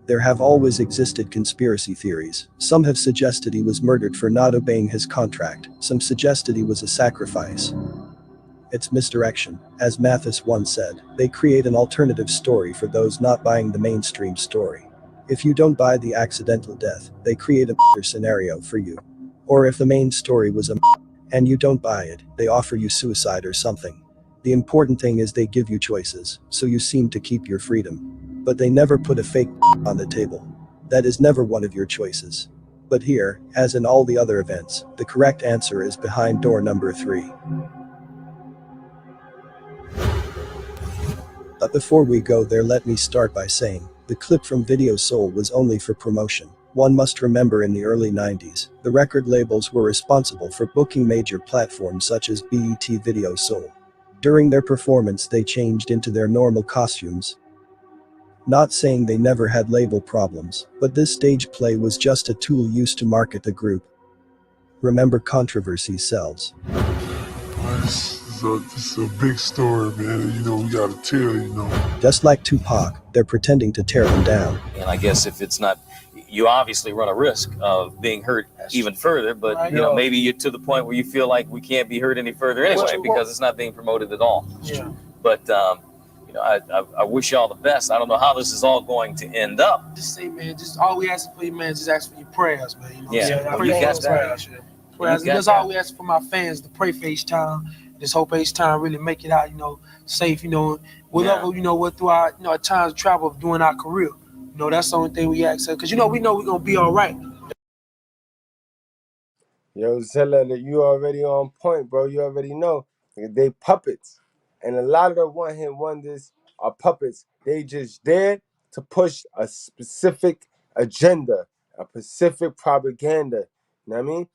Speaker 16: There have always existed conspiracy theories. Some have suggested he was murdered for not obeying his contract. Some suggested he was a sacrifice. It's misdirection. As Mathis once said, they create an alternative story for those not buying the mainstream story. If you don't buy the accidental death, they create a scenario for you. Or if the main story was and you don't buy it, they offer you suicide or something. The important thing is they give you choices, so you seem to keep your freedom. But they never put a fake on the table. That is never one of your choices. But here, as in all the other events, the correct answer is behind door number 3. But before we go there, let me start by saying, the clip from Video Soul was only for promotion. One must remember in the early 90s, the record labels were responsible for booking major platforms such as BET Video Soul. During their performance they changed into their normal costumes. Not saying they never had label problems, but this stage play was just a tool used to market the group. Remember, controversy sells.
Speaker 11: This is a big story, man. We gotta tell,
Speaker 16: Just like Tupac, they're pretending to tear them down.
Speaker 12: And I guess if it's not, you obviously run a risk of being hurt even further, but maybe you're to the point where you feel like we can't be hurt any further anyway because it's not being promoted at all.
Speaker 13: Yeah.
Speaker 12: But I wish you all the best. I don't know how this is all going to end up.
Speaker 14: Just say, man, just all we ask for you, man, just ask for your prayers, man.
Speaker 12: You got that.
Speaker 14: Prayers. That's all we ask for my fans to pray for H-Town. Just hope H-Town really make it out, safe, whatever, what through our, our times of travel of doing our career. That's the only thing we ask. Because, we know we're going to be all right.
Speaker 1: Yo, Zilla, you already on point, bro. You already know. They puppets. And a lot of the one-hit wonders are puppets. They just there to push a specific agenda, a specific propaganda. You know what I mean?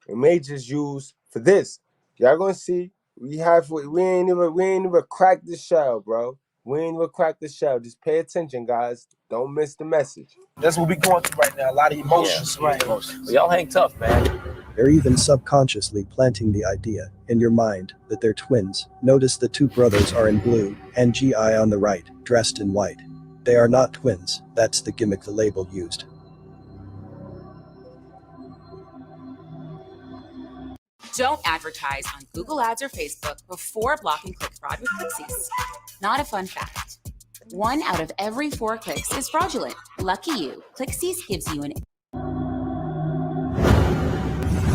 Speaker 1: It may just use for this. Y'all gonna see. We ain't even cracked the shell, bro. We ain't even cracked the shell. Just pay attention, guys. Don't miss the message.
Speaker 13: That's what we going through right now. A lot of emotions, right?
Speaker 12: Well, y'all hang tough, man.
Speaker 16: They're even subconsciously planting the idea in your mind that they're twins. Notice the two brothers are in blue, and GI on the right, dressed in white. They are not twins. That's the gimmick the label used.
Speaker 15: Don't advertise on Google Ads or Facebook before blocking click fraud with Pixies. Not a fun fact. 1 out of every 4 clicks is fraudulent. Lucky you. Pixies gives you an...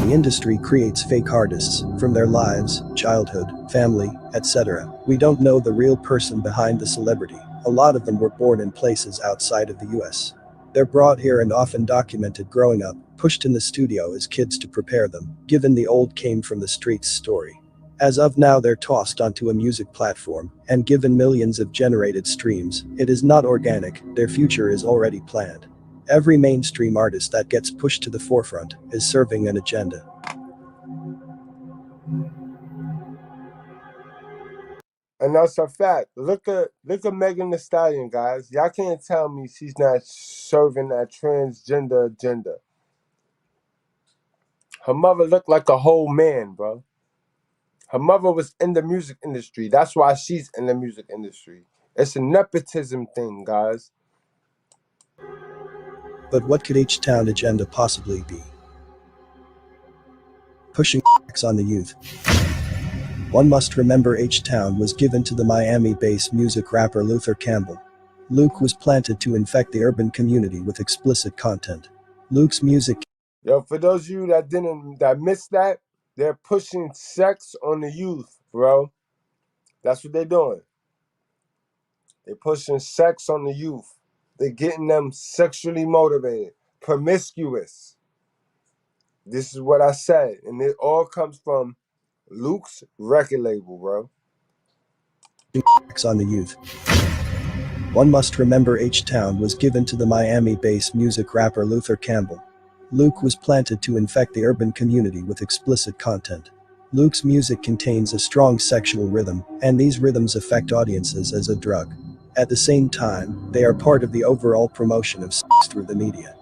Speaker 16: The industry creates fake artists from their lives, childhood, family, etc. We don't know the real person behind the celebrity. A lot of them were born in places outside of the US. They're brought here and often documented growing up, pushed in the studio as kids to prepare them, given the old came from the streets story. As of now they're tossed onto a music platform, and given millions of generated streams, it is not organic, their future is already planned. Every mainstream artist that gets pushed to the forefront is serving an agenda.
Speaker 1: And that's a fact. Look at Megan Thee Stallion, guys. Y'all can't tell me she's not serving that transgender agenda. Her mother looked like a whole man, bro. Her mother was in the music industry. That's why she's in the music industry. It's a nepotism thing, guys.
Speaker 16: But what could H-Town agenda possibly be? Pushing on the youth. One must remember H-Town was given to the Miami-based music rapper Luther Campbell. Luke was planted to infect the urban community with explicit content. Luke's music.
Speaker 1: Yo, for those of you that missed that, they're pushing sex on the youth, bro. That's what they're doing. They're pushing sex on the youth. They're getting them sexually motivated, promiscuous. This is what I said, and it all comes from Luke's record label, bro.
Speaker 16: On the youth. One must remember H-Town was given to the Miami-based music rapper Luther Campbell. Luke was planted to infect the urban community with explicit content. Luke's music contains a strong sexual rhythm, and these rhythms affect audiences as a drug. At the same time, they are part of the overall promotion of sex through the media.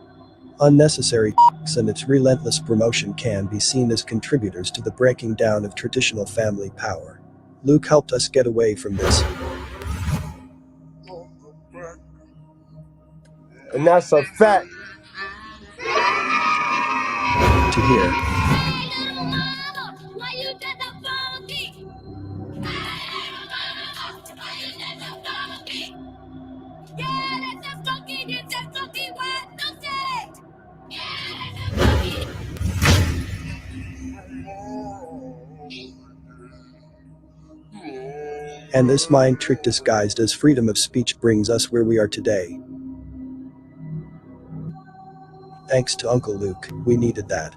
Speaker 16: Unnecessary sex and its relentless promotion can be seen as contributors to the breaking down of traditional family power. Luke helped us get away from this.
Speaker 1: And that's a fact.
Speaker 16: To hear. And this mind trick disguised as freedom of speech brings us where we are today. Thanks to Uncle Luke, we needed that.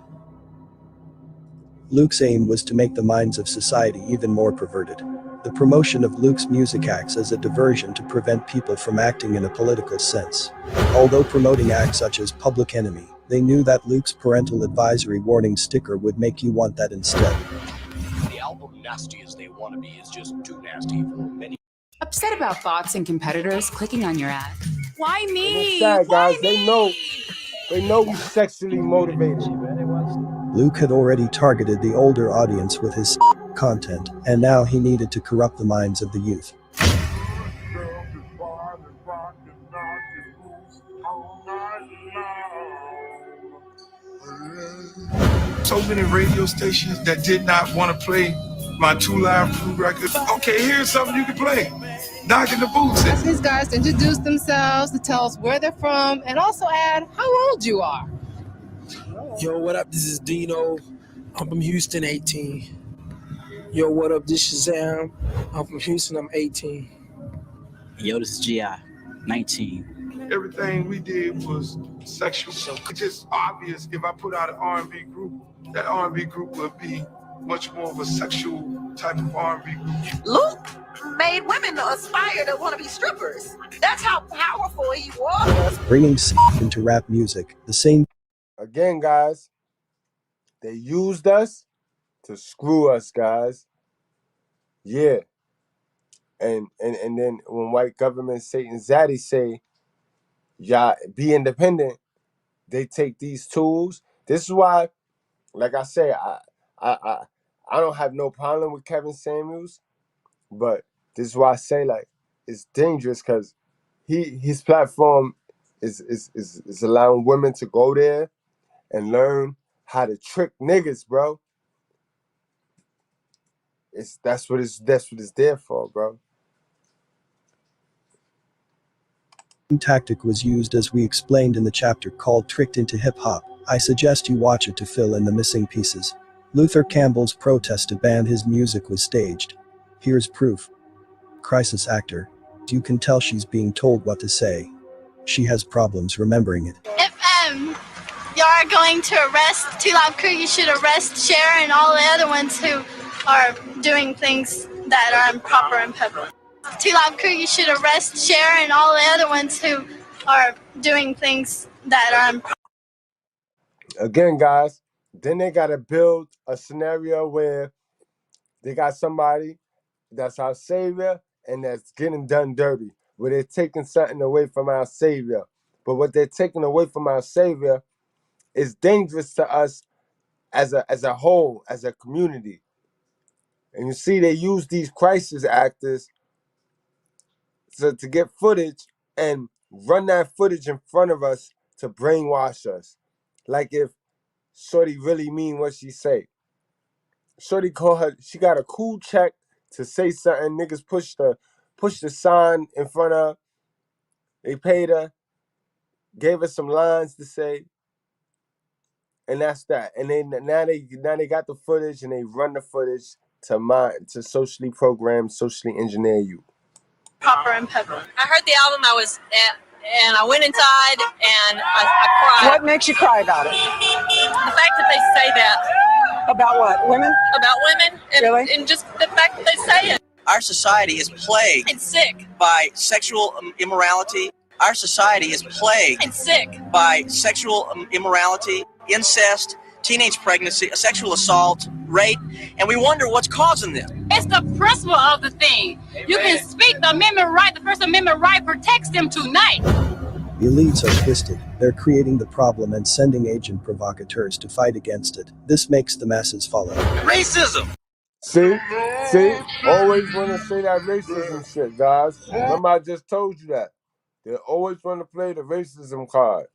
Speaker 16: Luke's aim was to make the minds of society even more perverted. The promotion of Luke's music acts as a diversion to prevent people from acting in a political sense. Although promoting acts such as Public Enemy, they knew that Luke's parental advisory warning sticker would make you want that instead.
Speaker 17: The album Nasty As They Wanna Be is just too nasty for many.
Speaker 15: Upset about bots and competitors clicking on your ad? Why me?
Speaker 1: Sad, guys. They know we sexually motivated.
Speaker 16: Luke had already targeted the older audience with his content, and now he needed to corrupt the minds of the youth.
Speaker 8: So many radio stations that did not want to play my 2 Live Crew record. Okay, here's something you can play. Knocking the Boots.
Speaker 18: Ask these guys to introduce themselves, to tell us where they're from, and also add how old you are.
Speaker 14: Yo, what up? This is Dino. I'm from Houston, 18. Yo, what up? This is Shazam. I'm from Houston, I'm 18.
Speaker 19: Yo, this is G.I., 19.
Speaker 8: Everything we did was sexual. So it's just obvious if I put out an R&B group, that R&B group would be much more of a sexual type of R&B group.
Speaker 20: Luke made women aspire to want to be strippers. That's how powerful he was.
Speaker 16: Bringing sex into rap music, the same.
Speaker 1: Again, guys, they used us to screw us, guys. Yeah. And then when white government Satan Zaddy say, y'all be independent, they take these tools. This is why, like I say, I don't have no problem with Kevin Samuels, but this is why I say, like, it's dangerous because his platform is allowing women to go there and learn how to trick niggas, bro. That's what it's there for, bro.
Speaker 16: Tactic was used as we explained in the chapter called Tricked into Hip Hop. I suggest you watch it to fill in the missing pieces. Luther Campbell's protest to ban his music was staged. Here's proof. Crisis actor. You can tell she's being told what to say. She has problems remembering it.
Speaker 21: If y'all are going to arrest Too Loud Crew, you should arrest Cher and all the other ones who are doing things that are improper in public. Too Loud Crew, you should arrest Cher and all the other ones who are doing things that are improper.
Speaker 1: Again, guys, then they got to build a scenario where they got somebody that's our savior and that's getting done dirty, where they're taking something away from our savior. But what they're taking away from our savior is dangerous to us as a whole, as a community. And you see, they use these crisis actors to get footage and run that footage in front of us to brainwash us. Like if Shorty really mean what she say. Shorty she got a cool check to say something. Niggas pushed the sign in front of her. They paid her, gave her some lines to say, and that's that. And now they got the footage and they run the footage to socially program, socially engineer you.
Speaker 21: Proper in public.
Speaker 22: I heard the album, and I went inside and I cried.
Speaker 23: What makes you cry about it?
Speaker 22: The fact that they say that.
Speaker 23: About what? Women?
Speaker 22: About women. And,
Speaker 23: really?
Speaker 22: And just the fact that they say it.
Speaker 24: Our society is plagued
Speaker 22: It's sick.
Speaker 24: by sexual immorality. Our society is plagued
Speaker 22: It's sick.
Speaker 24: by sexual immorality, incest, teenage pregnancy, sexual assault, rape, and we wonder what's causing them.
Speaker 25: It's the principle of the thing. You can speak the amendment right. The First Amendment right protects them tonight.
Speaker 16: The elites are twisted. They're creating the problem and sending agent provocateurs to fight against it. This makes the masses follow.
Speaker 24: Racism.
Speaker 1: See, always want to say that racism shit, guys. Remember, I just told you that. They always want to play the racism card.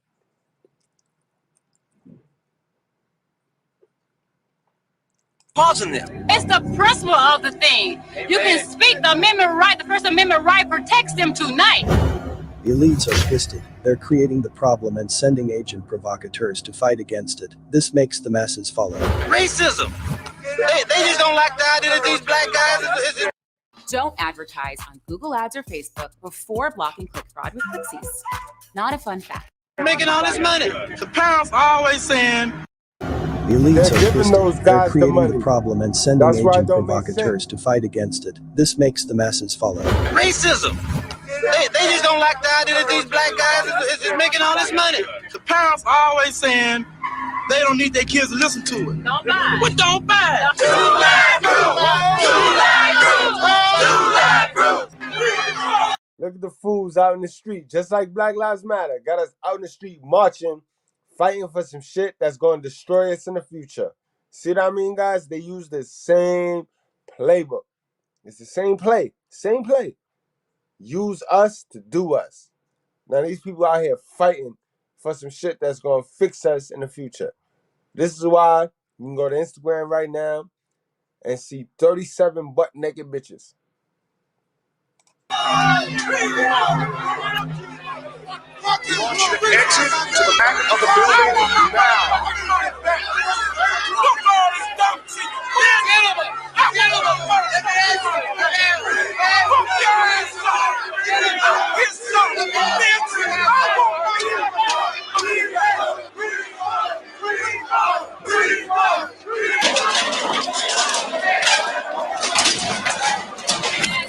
Speaker 24: Causing them.
Speaker 25: It's the principle of the thing. You can speak the amendment right. The First Amendment right protects them tonight.
Speaker 16: The elites are twisted. They're creating the problem and sending agent provocateurs to fight against it. This makes the masses follow.
Speaker 24: Racism. They just don't like the idea that these black guys.
Speaker 15: Don't advertise on Google Ads or Facebook before blocking click fraud with Pixies. Not a fun fact.
Speaker 10: Making all this money. The parents are always saying.
Speaker 16: The elites are twisted. They're creating the problem and sending agent provocateurs to fight against it. This makes the masses follow.
Speaker 24: Racism. They just don't like the idea that these black guys is making all this money.
Speaker 10: The parents are always saying they don't need their kids to listen to it.
Speaker 25: Don't buy.
Speaker 10: What don't buy?
Speaker 24: Too loud.
Speaker 1: Look at the fools out in the street, just like Black Lives Matter. Got us out in the street marching, fighting for some shit that's going to destroy us in the future. See what I mean, guys? They use the same playbook. It's the same play. Same play. Use us to do us. Now these people out here fighting for some shit that's going to fix us in the future. This is why you can go to Instagram right now and see 37 butt-naked bitches.
Speaker 11: I want you to exit to the back of the building now.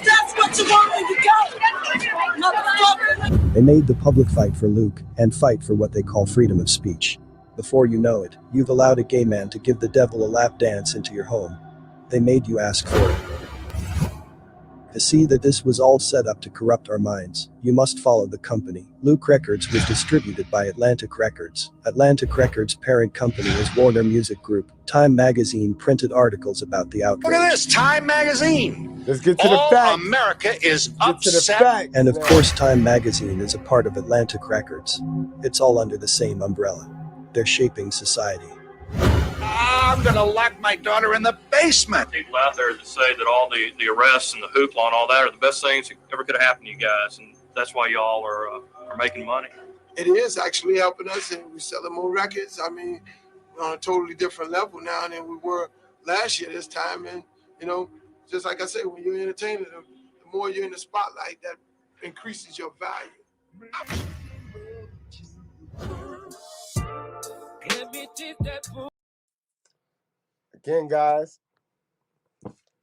Speaker 20: That's what you want when you go, motherfucker.
Speaker 16: They made the public fight for Luke and fight for what they call freedom of speech. Before you know it, you've allowed a gay man to give the devil a lap dance into your home. They made you ask for it. To see that this was all set up to corrupt our minds, you must follow the company. Luke Records was distributed by Atlantic Records. Atlantic Records' parent company is Warner Music Group. Time magazine printed articles about the outrage.
Speaker 17: Look at this, Time magazine.
Speaker 1: Let's get to
Speaker 17: All
Speaker 1: the facts.
Speaker 17: America is
Speaker 1: Get to the
Speaker 17: upset.
Speaker 1: facts.
Speaker 16: And of course, Time magazine is a part of Atlantic Records. It's all under the same umbrella. They're shaping society.
Speaker 17: I'm gonna lock my daughter in the basement.
Speaker 26: People out there that say that all the arrests and the hoopla and all that are the best things that ever could have happened to you guys, and that's why y'all are making money.
Speaker 8: It is actually helping us, and we're selling more records. I mean, we're on a totally different level now than we were last year this time. And, you know, just like I said, when you're an entertainer, the more you're in the spotlight, that increases your value.
Speaker 1: Again, guys,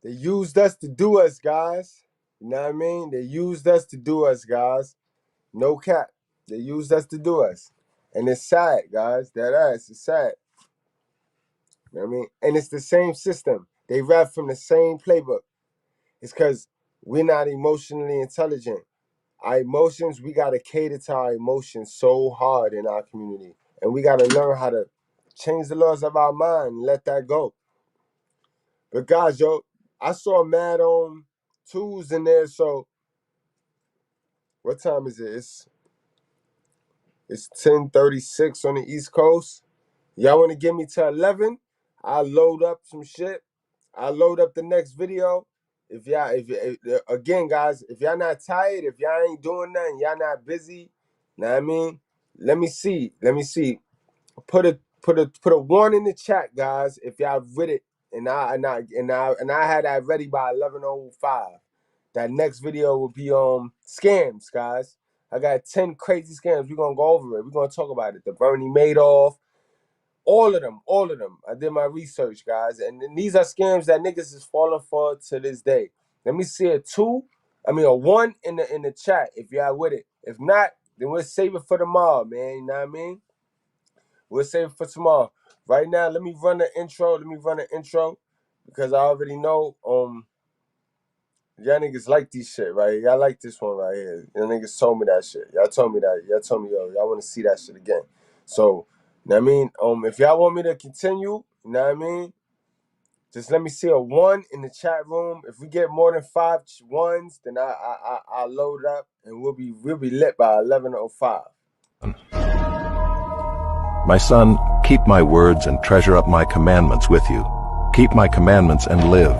Speaker 1: they used us to do us, guys. You know what I mean? They used us to do us, guys. No cap. They used us to do us. And it's sad, guys. That ass is sad. You know what I mean? And it's the same system. They rap from the same playbook. It's because we're not emotionally intelligent. Our emotions, we got to cater to our emotions so hard in our community. And we got to learn how to change the laws of our mind and let that go. But guys, yo, I saw Mad on twos in there. So what time is it? It's 10:36 on the East Coast. Y'all want to get me to 11? I'll load up some shit. I'll load up the next video. Again, guys, if y'all not tired, if y'all ain't doing nothing, y'all not busy, know what I mean? Let me see. Put a one in the chat, guys, if y'all read it. And I had that ready by 11:05. That next video will be scams, guys. I got 10 crazy scams. We're gonna go over it. We're gonna talk about it. The Bernie Madoff, all of them. I did my research, guys. And these are scams that niggas is falling for to this day. Let me see a one in the chat if y'all with it. If not, then we'll save it for tomorrow, man. You know what I mean? We'll save it for tomorrow. Right now, let me run the intro. Because I already know y'all niggas like these shit, right? Y'all like this one right here. Y'all niggas told me that shit. Y'all told me, yo, y'all want to see that shit again. So, you know what I mean? If y'all want me to continue, you know what I mean? Just let me see a one in the chat room. If we get more than 5 ones, then I'll load up and we'll be lit by 11:05.
Speaker 2: My son, keep my words and treasure up my commandments with you. Keep my commandments and live.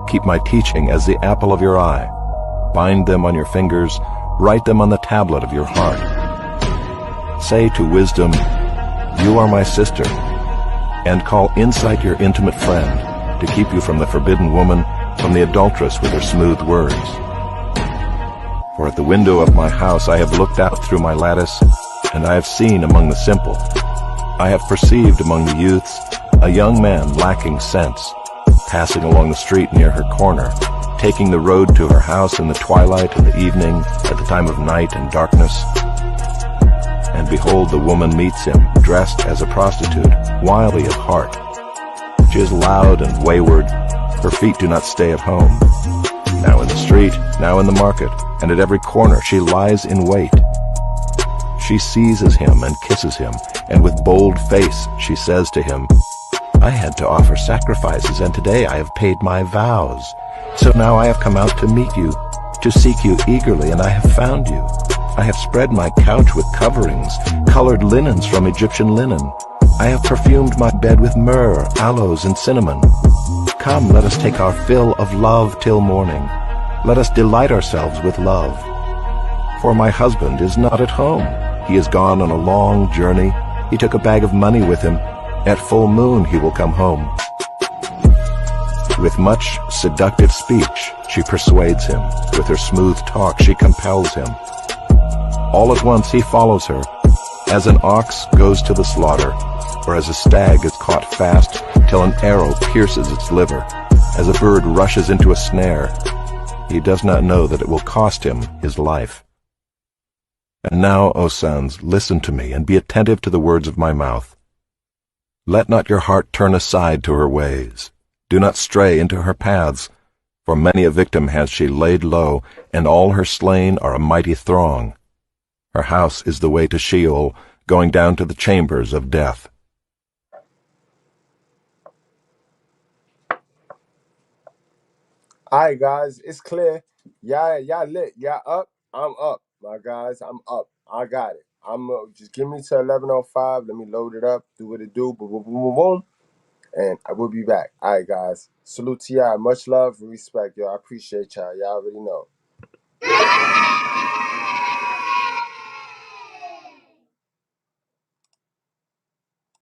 Speaker 2: Keep my teaching as the apple of your eye. Bind them on your fingers, write them on the tablet of your heart. Say to wisdom, you are my sister, and call insight your intimate friend, to keep you from the forbidden woman, from the adulteress with her smooth words. For at the window of my house I have looked out through my lattice, and I have seen among the simple. I have perceived among the youths a young man lacking sense, passing along the street near her corner, taking the road to her house in the twilight and the evening, at the time of night and darkness. And behold, the woman meets him, dressed as a prostitute, wily of heart. She is loud and wayward, her feet do not stay at home. Now in the street, now in the market, and at every corner she lies in wait. She seizes him and kisses him, and with bold face she says to him, I had to offer sacrifices, and today I have paid my vows. So now I have come out to meet you, to seek you eagerly, and I have found you. I have spread my couch with coverings, colored linens from Egyptian linen. I have perfumed my bed with myrrh, aloes, and cinnamon. Come, let us take our fill of love till morning. Let us delight ourselves with love. For my husband is not at home. He is gone on a long journey. He took a bag of money with him. At full moon he will come home. With much seductive speech she persuades him. With her smooth talk she compels him. All at once he follows her, as an ox goes to the slaughter, or as a stag is caught fast till an arrow pierces its liver, as a bird rushes into a snare. He does not know that it will cost him his life. And now, O sons, listen to me, and be attentive to the words of my mouth. Let not your heart turn aside to her ways. Do not stray into her paths, for many a victim has she laid low, and all her slain are a mighty throng. Her house is the way to Sheol, going down to the chambers of death.
Speaker 1: All right, guys, it's clear. Y'all lit. Y'all up. I'm up, my guys. I'm up. I got it. Just give me to 11:05. Let me load it up. Do what it do. Boom, boom, boom, boom, boom. And I will be back. All right, guys. Salute to y'all. Much love and respect, y'all. I appreciate y'all. Y'all already know.